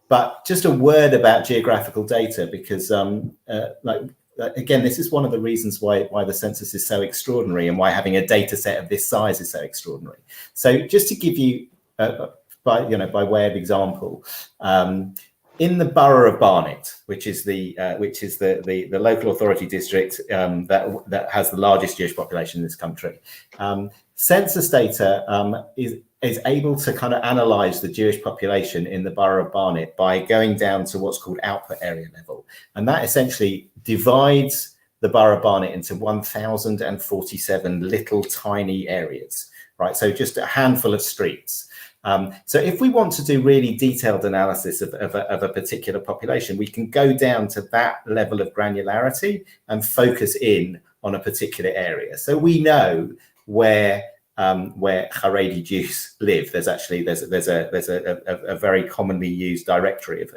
But just a word about geographical data, because again, this is one of the reasons why the census is so extraordinary, and why having a data set of this size is so extraordinary. So just to give you by way of example, in the borough of Barnet, which is the local authority district that has the largest Jewish population in this country, census data is able to kind of analyze the Jewish population in the borough of Barnet by going down to what's called output area level, and that essentially divides the borough of Barnet into 1,047 little tiny areas, right? So just a handful of streets. So if we want to do really detailed analysis of a particular population, we can go down to that level of granularity and focus in on a particular area. So we know where haredi Jews live. There's a very commonly used directory of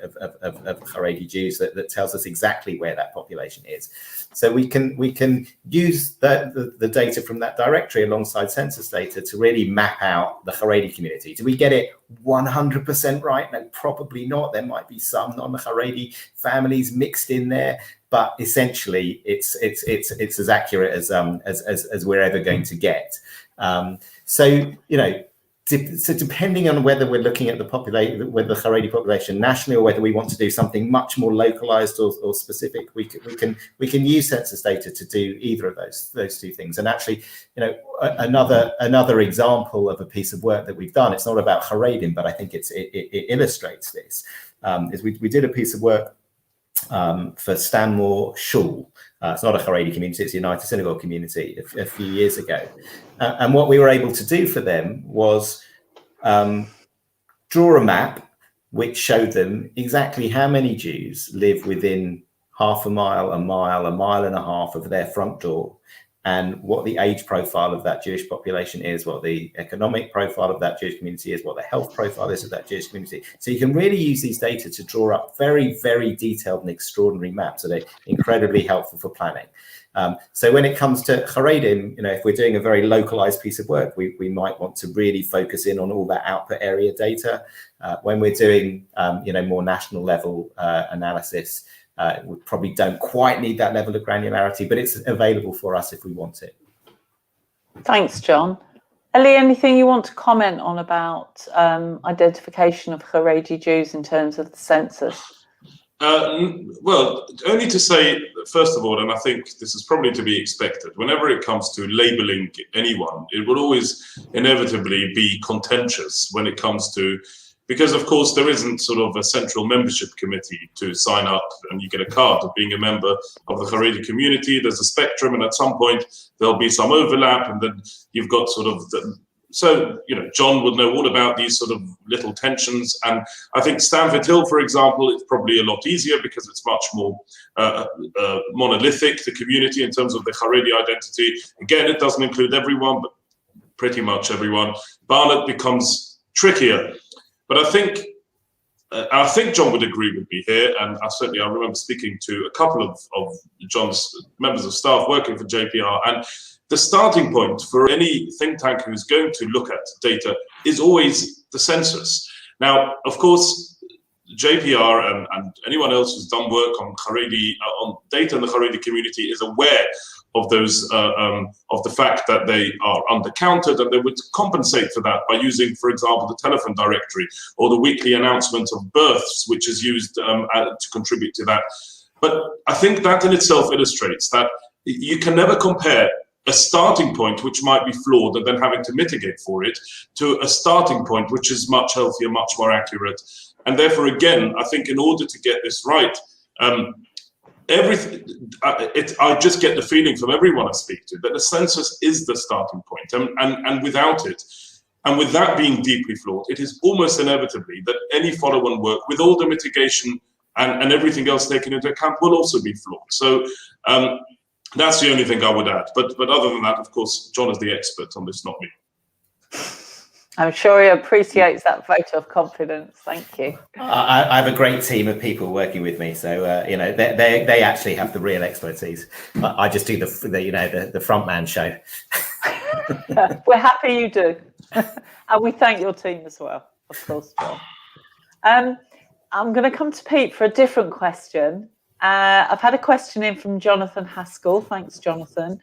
haredi Jews that tells us exactly where that population is. So we can use the data from that directory alongside census data to really map out the haredi community. Do we get it 100% right? No, probably not. There might be some non-haredi families mixed in there, but essentially it's as accurate as we're ever going to get. So depending on whether we're looking at the haredi population nationally, or whether we want to do something much more localized or specific, we can use census data to do either of those two things. And actually, another example of a piece of work that we've done, it's not about haredim, but I think it illustrates this, is we did a piece of work for Stanmore Shul. It's not a haredi community, it's a United Synagogue community a few years ago. And what we were able to do for them was draw a map which showed them exactly how many Jews live within half a mile, a mile and a half of their front door, and what the age profile of that Jewish population is, what the economic profile of that Jewish community is, what the health profile is of that Jewish community. So you can really use these data to draw up very, very detailed and extraordinary maps that are incredibly helpful for planning. So when it comes to Haredim, if we're doing a very localized piece of work, we might want to really focus in on all that output area data. When we're doing, more national level analysis, we probably don't quite need that level of granularity, but it's available for us if we want it. Thanks, John. Ellie, anything you want to comment on about identification of Haredi Jews in terms of the census? Well, only to say, first of all, and I think this is probably to be expected, whenever it comes to labeling anyone, it will always inevitably be contentious when it comes to, because of course there isn't sort of a central membership committee to sign up and you get a card of being a member of the Haredi community. There's a spectrum, and at some point there'll be some overlap, and then you've got sort of so, John would know all about these sort of little tensions. And I think Stamford Hill, for example, it's probably a lot easier because it's much more monolithic, the community, in terms of the Haredi identity. Again, it doesn't include everyone, but pretty much everyone. Barnet becomes trickier. But I think John would agree with me here. And I remember speaking to a couple of John's members of staff working for JPR, and the starting point for any think tank who's going to look at data is always the census. Now, of course, JPR and anyone else who's done work on Haredi, on data in the Haredi community, is aware of those, of the fact that they are undercounted, and they would compensate for that by using, for example, the telephone directory or the weekly announcement of births, which is used to contribute to that. But I think that in itself illustrates that you can never compare a starting point which might be flawed and then having to mitigate for it to a starting point which is much healthier, much more accurate. And therefore, again, I think in order to get this right, I just get the feeling from everyone I speak to that the census is the starting point, and without it, and with that being deeply flawed, it is almost inevitably that any follow-on work with all the mitigation and everything else taken into account will also be flawed. So that's the only thing I would add. But other than that, of course, John is the expert on this, not me. I'm sure he appreciates that vote of confidence. Thank you. I have a great team of people working with me, so they actually have the real expertise. I just do the front man show. We're happy you do, and we thank your team as well, of course, John. I'm going to come to Pete for a different question. I've had a question in from Jonathan Haskell. Thanks, Jonathan.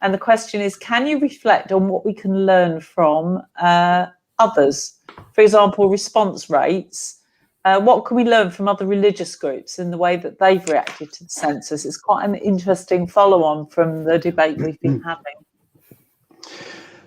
And the question is, can you reflect on what we can learn from others? For example, response rates. What can we learn from other religious groups in the way that they've reacted to the census? It's quite an interesting follow-on from the debate we've been having.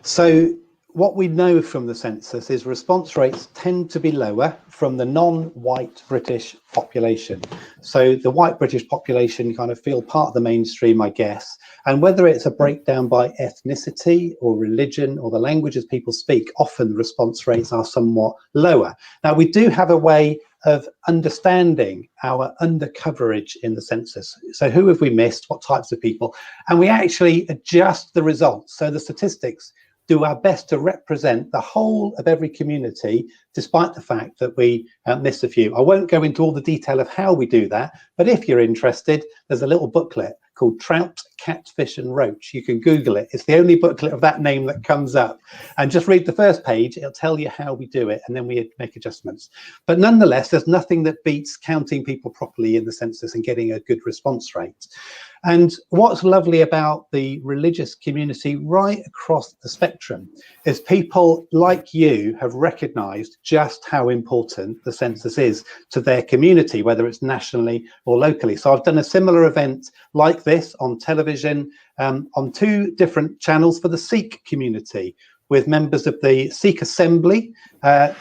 So what we know from the census is response rates tend to be lower from the non-white British population. So the white British population kind of feel part of the mainstream, I guess. And whether it's a breakdown by ethnicity or religion or the languages people speak, often the response rates are somewhat lower. Now, we do have a way of understanding our undercoverage in the census. So who have we missed? What types of people? And we actually adjust the results. So the statistics do our best to represent the whole of every community, despite the fact that we miss a few. I won't go into all the detail of how we do that, but if you're interested, there's a little booklet called Trout, Catfish and Roach. You can Google it. It's the only booklet of that name that comes up. And just read the first page. It'll tell you how we do it, and then we make adjustments. But nonetheless, there's nothing that beats counting people properly in the census and getting a good response rate. And what's lovely about the religious community right across the spectrum is people like you have recognized just how important the census is to their community, whether it's nationally or locally. So I've done a similar event like this on television on 2 different channels for the Sikh community, with members of the Sikh Assembly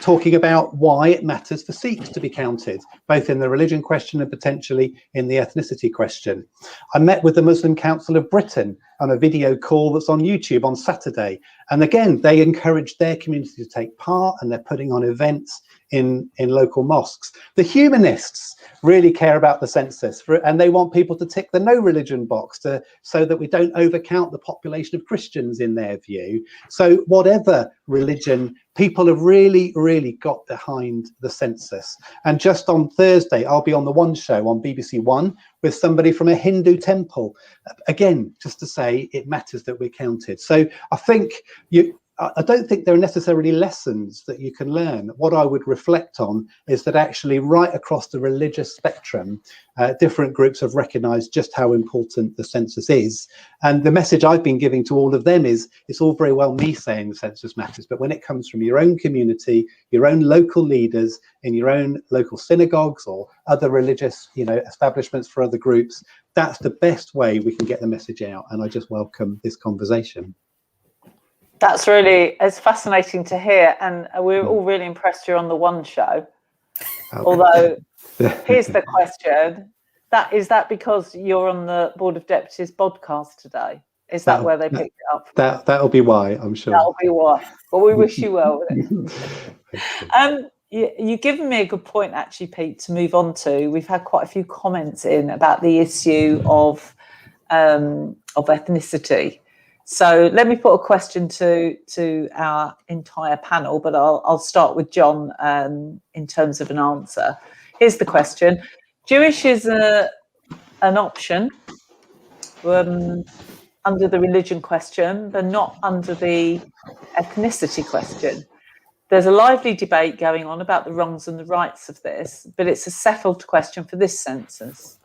talking about why it matters for Sikhs to be counted, both in the religion question and potentially in the ethnicity question. I met with the Muslim Council of Britain on a video call that's on YouTube on Saturday. And again, they encourage their community to take part, and they're putting on events in local mosques. The humanists really care about the census, and they want people to tick the no religion box so that we don't overcount the population of Christians in their view. So whatever religion, people have really got behind the census. And just on Thursday, I'll be on the One Show on BBC One with somebody from a Hindu temple. Again, just to say it matters that we're counted. So I don't think there are necessarily lessons that you can learn. What I would reflect on is that actually right across the religious spectrum, different groups have recognised just how important the census is. And the message I've been giving to all of them is, it's all very well me saying the census matters, but when it comes from your own community, your own local leaders in your own local synagogues or other religious, establishments for other groups, that's the best way we can get the message out. And I just welcome this conversation. It's fascinating to hear, and we're all really impressed you're on the One Show. Although, here's the question: is that because you're on the Board of Deputies podcast today? Is that where they picked it up from? That'll be why, I'm sure. That'll be why. Well, we wish you well with it. You've given me a good point, actually, Pete, to move on to. We've had quite a few comments in about the issue of ethnicity. So let me put a question to our entire panel, but I'll start with John in terms of an answer. Here's the question. Jewish is an option under the religion question, but not under the ethnicity question. There's a lively debate going on about the wrongs and the rights of this, but it's a settled question for this census.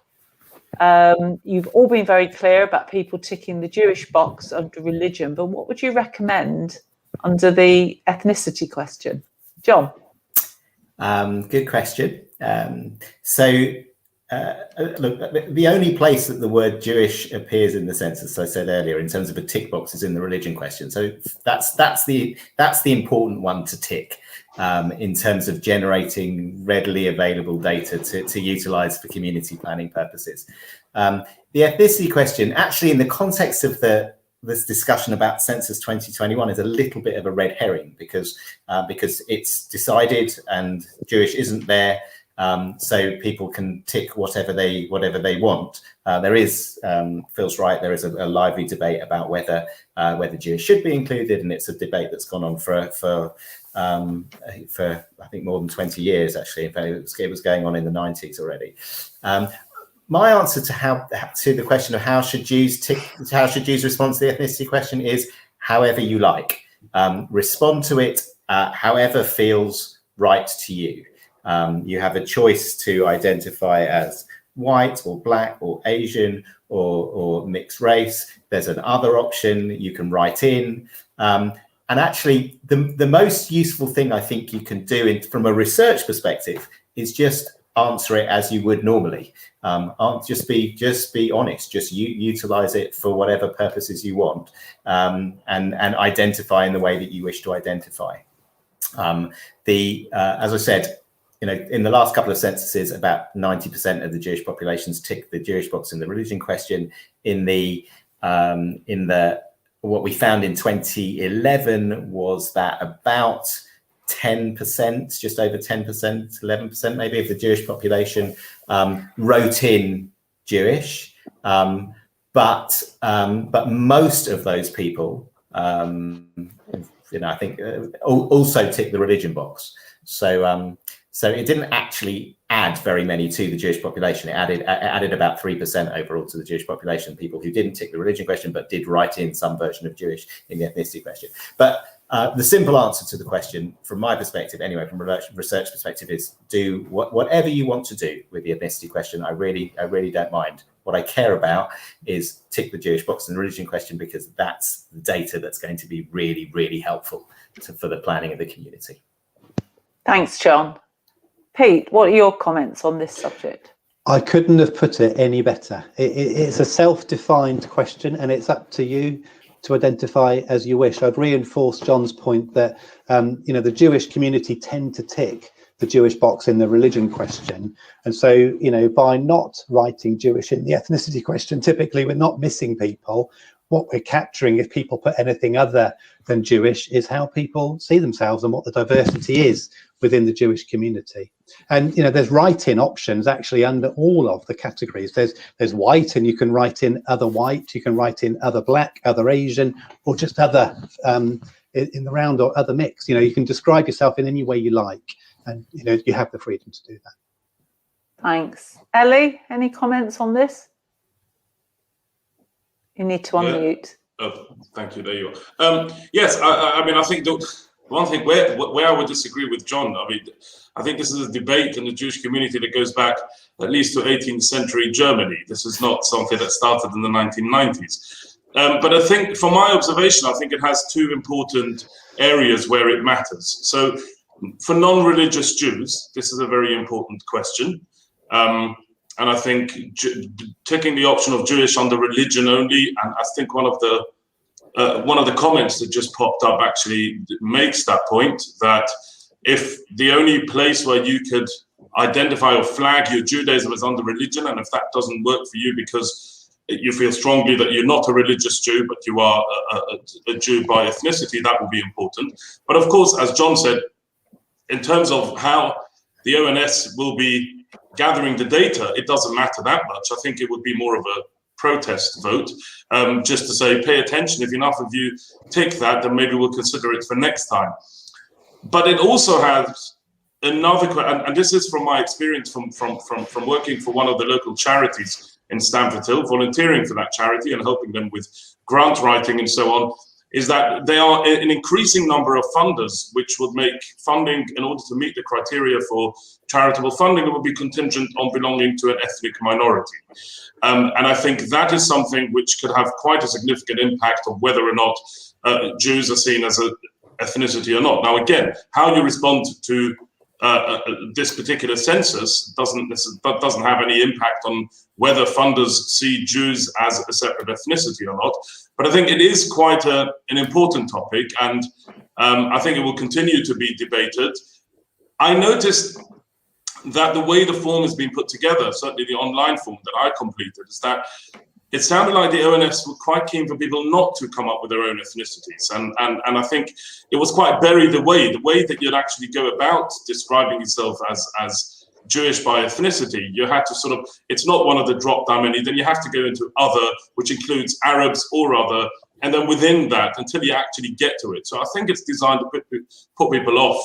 You've all been very clear about people ticking the Jewish box under religion, but what would you recommend under the ethnicity question? John? Good question. Look, the only place that the word Jewish appears in the census, as I said earlier, in terms of a tick box, is in the religion question. So that's the important one to tick in terms of generating readily available data to utilize for community planning purposes. The ethnicity question, actually, in the context of this discussion about Census 2021, is a little bit of a red herring because it's decided and Jewish isn't there. So people can tick whatever they want. There is, Phil's right, there is a lively debate about whether Jewish should be included, and it's a debate that's gone on for I think more than 20 years actually. In fact, it was going on in the 90s already. My answer to the question of how should Jews respond to the ethnicity question is however you like. Respond to it however feels right to you. You have a choice to identify as white or black or Asian or mixed race. There's an other option you can write in. And actually, the most useful thing I think you can do from a research perspective is just answer it as you would normally. Just be honest. Just utilize it for whatever purposes you want, and identify in the way that you wish to identify. As I said, in the last couple of censuses, about 90% of the Jewish populations ticked the Jewish box in the religion question. What we found in 2011 was that about 10%, just over 10%, 11% maybe of the Jewish population wrote in Jewish, but most of those people, I think, also ticked the religion box. So it didn't actually add very many to the Jewish population. It added about 3% overall to the Jewish population, people who didn't tick the religion question, but did write in some version of Jewish in the ethnicity question. But the simple answer to the question, from my perspective anyway, from a research perspective, is do whatever you want to do with the ethnicity question. I really don't mind. What I care about is tick the Jewish box in the religion question, because that's the data that's going to be really, really helpful for the planning of the community. Thanks, John. Pete, what are your comments on this subject? I couldn't have put it any better. It's a self-defined question, and it's up to you to identify as you wish. I'd reinforce John's point that the Jewish community tend to tick the Jewish box in the religion question, and so by not writing Jewish in the ethnicity question, typically we're not missing people. what we're capturing, if people put anything other than Jewish, is how people see themselves and what the diversity is within the Jewish community. And there's write-in options actually under all of the categories. There's white, and you can write in other white, you can write in other black, other Asian, or just other in the round, or other mix. You can describe yourself in any way you like, and you have the freedom to do that. Thanks. Ellie, any comments on this? You need to unmute. Oh, thank you. There you are. Yes, I mean, I think the one thing where I would disagree with John, I think this is a debate in the Jewish community that goes back at least to 18th century Germany. This is not something that started in the 1990s. But I think, from my observation, I think it has two important areas where it matters. So for non-religious Jews, this is a very important question. And I think taking the option of Jewish under religion only, and I think one of the comments that just popped up actually makes that point, that if the only place where you could identify or flag your Judaism is under religion, and if that doesn't work for you because you feel strongly that you're not a religious Jew, but you are a Jew by ethnicity, that will be important. But of course, as John said, in terms of how the ONS will be gathering the data, it doesn't matter that much. I think it would be more of a protest vote, just to say, pay attention. If enough of you tick that, then maybe we'll consider it for next time. But it also has another, and this is from my experience from working for one of the local charities in Stamford Hill, volunteering for that charity and helping them with grant writing and so on, is that there are an increasing number of funders which would make funding, in order to meet the criteria for charitable funding, it would be contingent on belonging to an ethnic minority. And I think that is something which could have quite a significant impact on whether or not Jews are seen as an ethnicity or not. Now, again, how you respond to this particular census doesn't have any impact on whether funders see Jews as a separate ethnicity or not. But I think it is quite an important topic, and I think it will continue to be debated. I noticed that the way the form has been put together, certainly the online form that I completed, is that it sounded like the ONS were quite keen for people not to come up with their own ethnicities. And I think it was quite buried the way that you'd actually go about describing yourself as Jewish by ethnicity. You had to sort of, it's not one of the drop-down menu, then you have to go into other, which includes Arabs or other, and then within that, until you actually get to it. So I think it's designed to put people off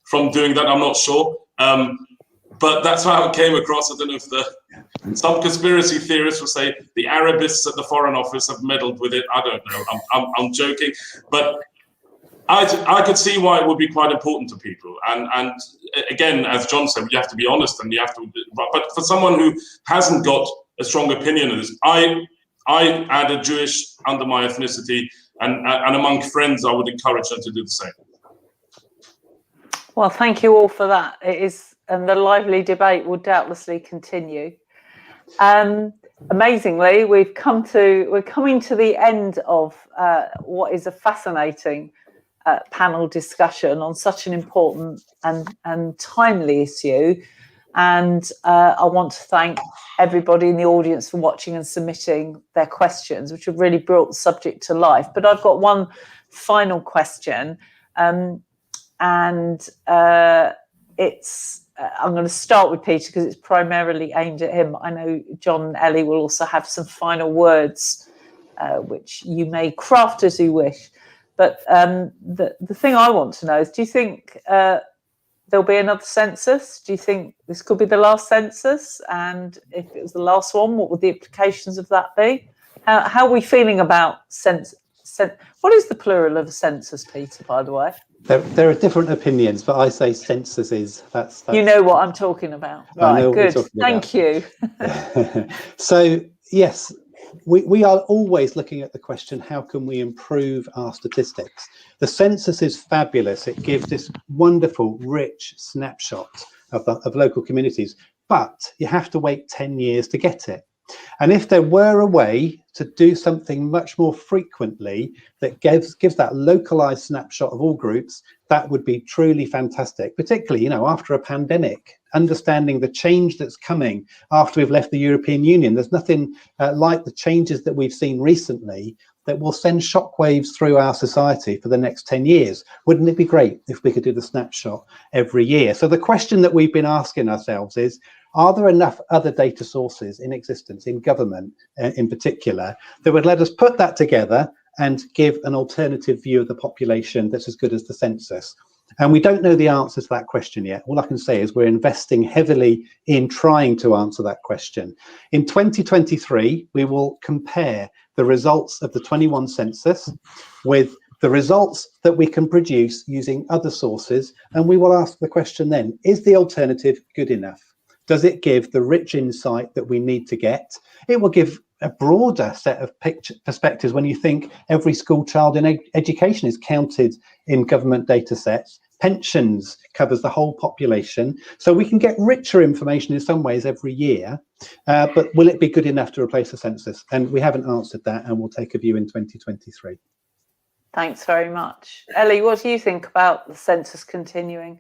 from doing that. I'm not sure. But that's how it came across. I don't know if some conspiracy theorists will say the Arabists at the Foreign Office have meddled with it. I don't know. I'm joking. But I could see why it would be quite important to people. And again, as John said, you have to be honest, and you have to. But for someone who hasn't got a strong opinion of this, I added Jewish under my ethnicity, and among friends, I would encourage them to do the same. Well, thank you all for that. It is, and the lively debate will doubtlessly continue. Amazingly, we're coming to the end of what is a fascinating panel discussion on such an important and timely issue. And I want to thank everybody in the audience for watching and submitting their questions, which have really brought the subject to life. But I've got one final question, and it's I'm going to start with Peter because it's primarily aimed at him. I know John and Ellie will also have some final words, which you may craft as you wish. But the thing I want to know is, do you think there'll be another census? Do you think this could be the last census? And if it was the last one, what would the implications of that be? How are we feeling about census? What is the plural of a census, Peter, by the way? There are different opinions, but I say censuses. That's you know what I'm talking about. Right, good. Thank you. So, yes, we are always looking at the question, how can we improve our statistics? The census is fabulous. It gives this wonderful, rich snapshot of local communities, but you have to wait 10 years to get it. And if there were a way to do something much more frequently that gives that localized snapshot of all groups, that would be truly fantastic, particularly, after a pandemic, understanding the change that's coming after we've left the European Union. There's nothing like the changes that we've seen recently that will send shockwaves through our society for the next 10 years. Wouldn't it be great if we could do the snapshot every year? So the question that we've been asking ourselves is, are there enough other data sources in existence, in government in particular, that would let us put that together and give an alternative view of the population that's as good as the census? And we don't know the answer to that question yet. All I can say is we're investing heavily in trying to answer that question. In 2023, we will compare the results of the 21 census with the results that we can produce using other sources. And we will ask the question then, is the alternative good enough? Does it give the rich insight that we need to get? It will give a broader set of perspectives when you think every school child in education is counted in government data sets. Pensions covers the whole population. So we can get richer information in some ways every year. But will it be good enough to replace the census? And we haven't answered that, and we'll take a view in 2023. Thanks very much. Ellie, what do you think about the census continuing?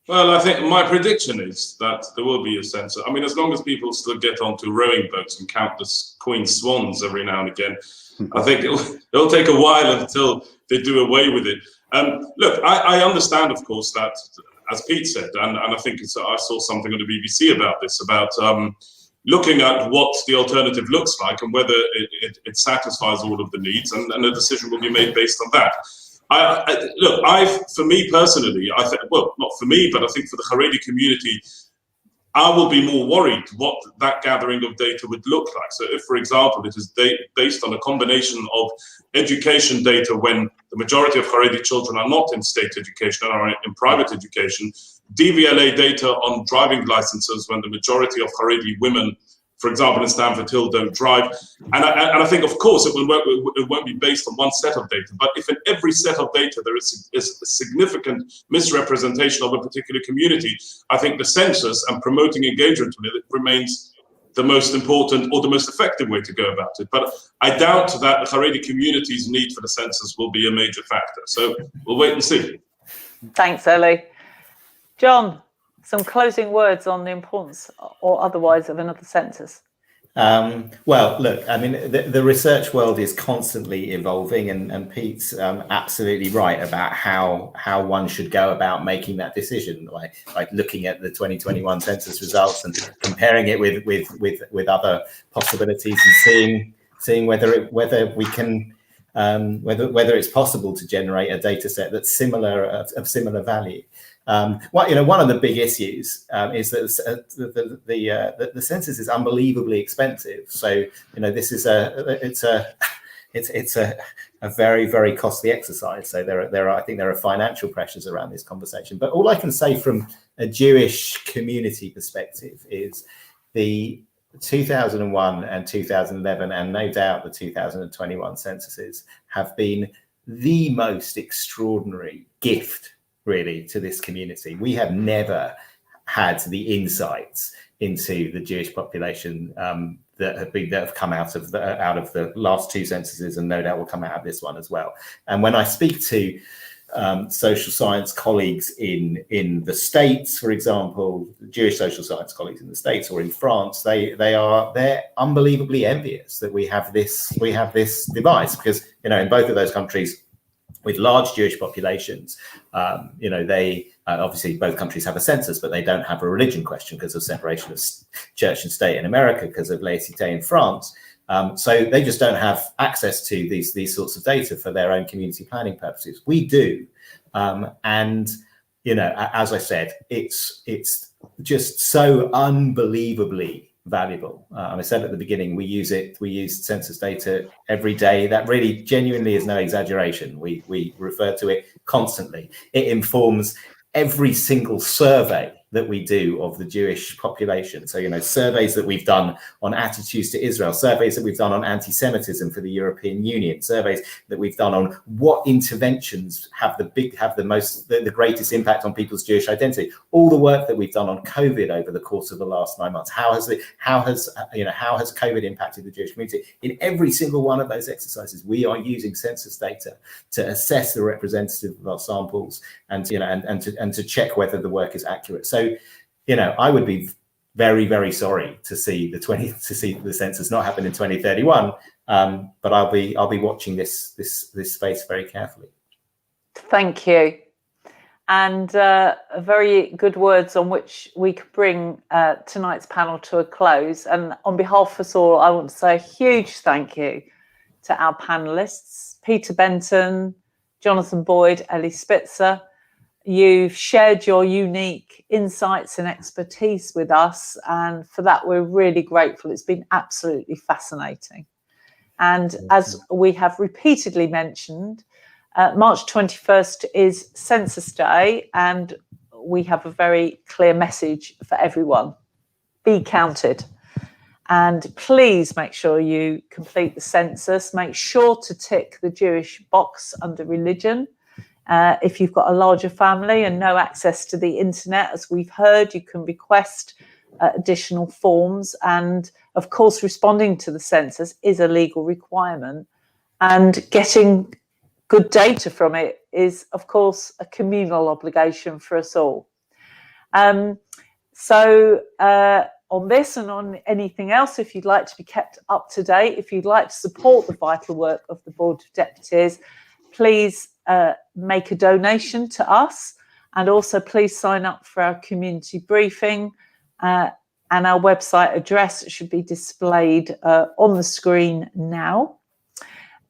Well, I think my prediction is that there will be a census. I mean, as long as people still get onto rowing boats and count the queen swans every now and again, I think it'll take a while until they do away with it. Look, I understand, of course, that, as Pete said, and I think I saw something on the BBC about this, about looking at what the alternative looks like and whether it satisfies all of the needs, and a decision will be made based on that. For me personally, I think, well, not for me, but I think for the Haredi community, I will be more worried what that gathering of data would look like. So if, for example, it is based on a combination of education data when the majority of Haredi children are not in state education and are in private education, DVLA data on driving licenses when the majority of Haredi women, for example, in Stamford Hill, don't drive. And I think, of course, it won't be based on one set of data. But if in every set of data there is a significant misrepresentation of a particular community, I think the census and promoting engagement with it remains the most important or the most effective way to go about it. But I doubt that the Haredi community's need for the census will be a major factor. So we'll wait and see. Thanks, Ellie. John, some closing words on the importance or otherwise of another census? Well, look, I mean, the research world is constantly evolving, and Pete's absolutely right about how one should go about making that decision, like looking at the 2021 census results and comparing it with other possibilities and seeing whether we can whether it's possible to generate a data set that's of similar value. One of the big issues is that the census is unbelievably expensive. So this is it's a very, very costly exercise. So I think there are financial pressures around this conversation. But all I can say from a Jewish community perspective is the 2001 and 2011, and no doubt the 2021 censuses have been the most extraordinary gift, really, to this community. We have never had the insights into the Jewish population that have come out of the last two censuses, and no doubt will come out of this one as well. And when I speak to social science colleagues in the States, for example, Jewish social science colleagues in the States or in France, they're unbelievably envious that we have this device, because in both of those countries with large Jewish populations, they obviously both countries have a census, but they don't have a religion question because of separation of church and state in America, because of laïcité in France. So they just don't have access to these sorts of data for their own community planning purposes. We do, and as I said, it's just so unbelievably valuable. I said at the beginning, we use census data every day. That really genuinely is no exaggeration. We refer to it constantly. It informs every single survey that we do of the Jewish population. So, surveys that we've done on attitudes to Israel, surveys that we've done on anti-Semitism for the European Union, surveys that we've done on what interventions have the greatest impact on people's Jewish identity. All the work that we've done on COVID over the course of the last 9 months. How has COVID impacted the Jewish community? In every single one of those exercises, we are using census data to assess the representative of our samples and to check whether the work is accurate. So, I would be very, very sorry to see the census not happen in 2031. But I'll be watching this space very carefully. Thank you. And very good words on which we could bring tonight's panel to a close. And on behalf of us all, I want to say a huge thank you to our panelists, Peter Benton, Jonathan Boyd, Ellie Spitzer. You've shared your unique insights and expertise with us, and for that we're really grateful. It's been absolutely fascinating. And as we have repeatedly mentioned, March 21st is Census Day, and we have a very clear message for everyone. Be counted. And please make sure you complete the census. Make sure to tick the Jewish box under religion. If you've got a larger family and no access to the internet, as we've heard, you can request additional forms. And of course, responding to the census is a legal requirement. And getting good data from it is, of course, a communal obligation for us all. On this and on anything else, if you'd like to be kept up to date, if you'd like to support the vital work of the Board of Deputies, please make a donation to us, and also please sign up for our community briefing, and our website address should be displayed on the screen now.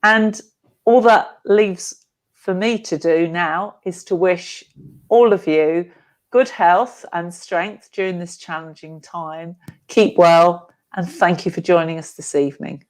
And all that leaves for me to do now is to wish all of you good health and strength during this challenging time. Keep well, and thank you for joining us this evening.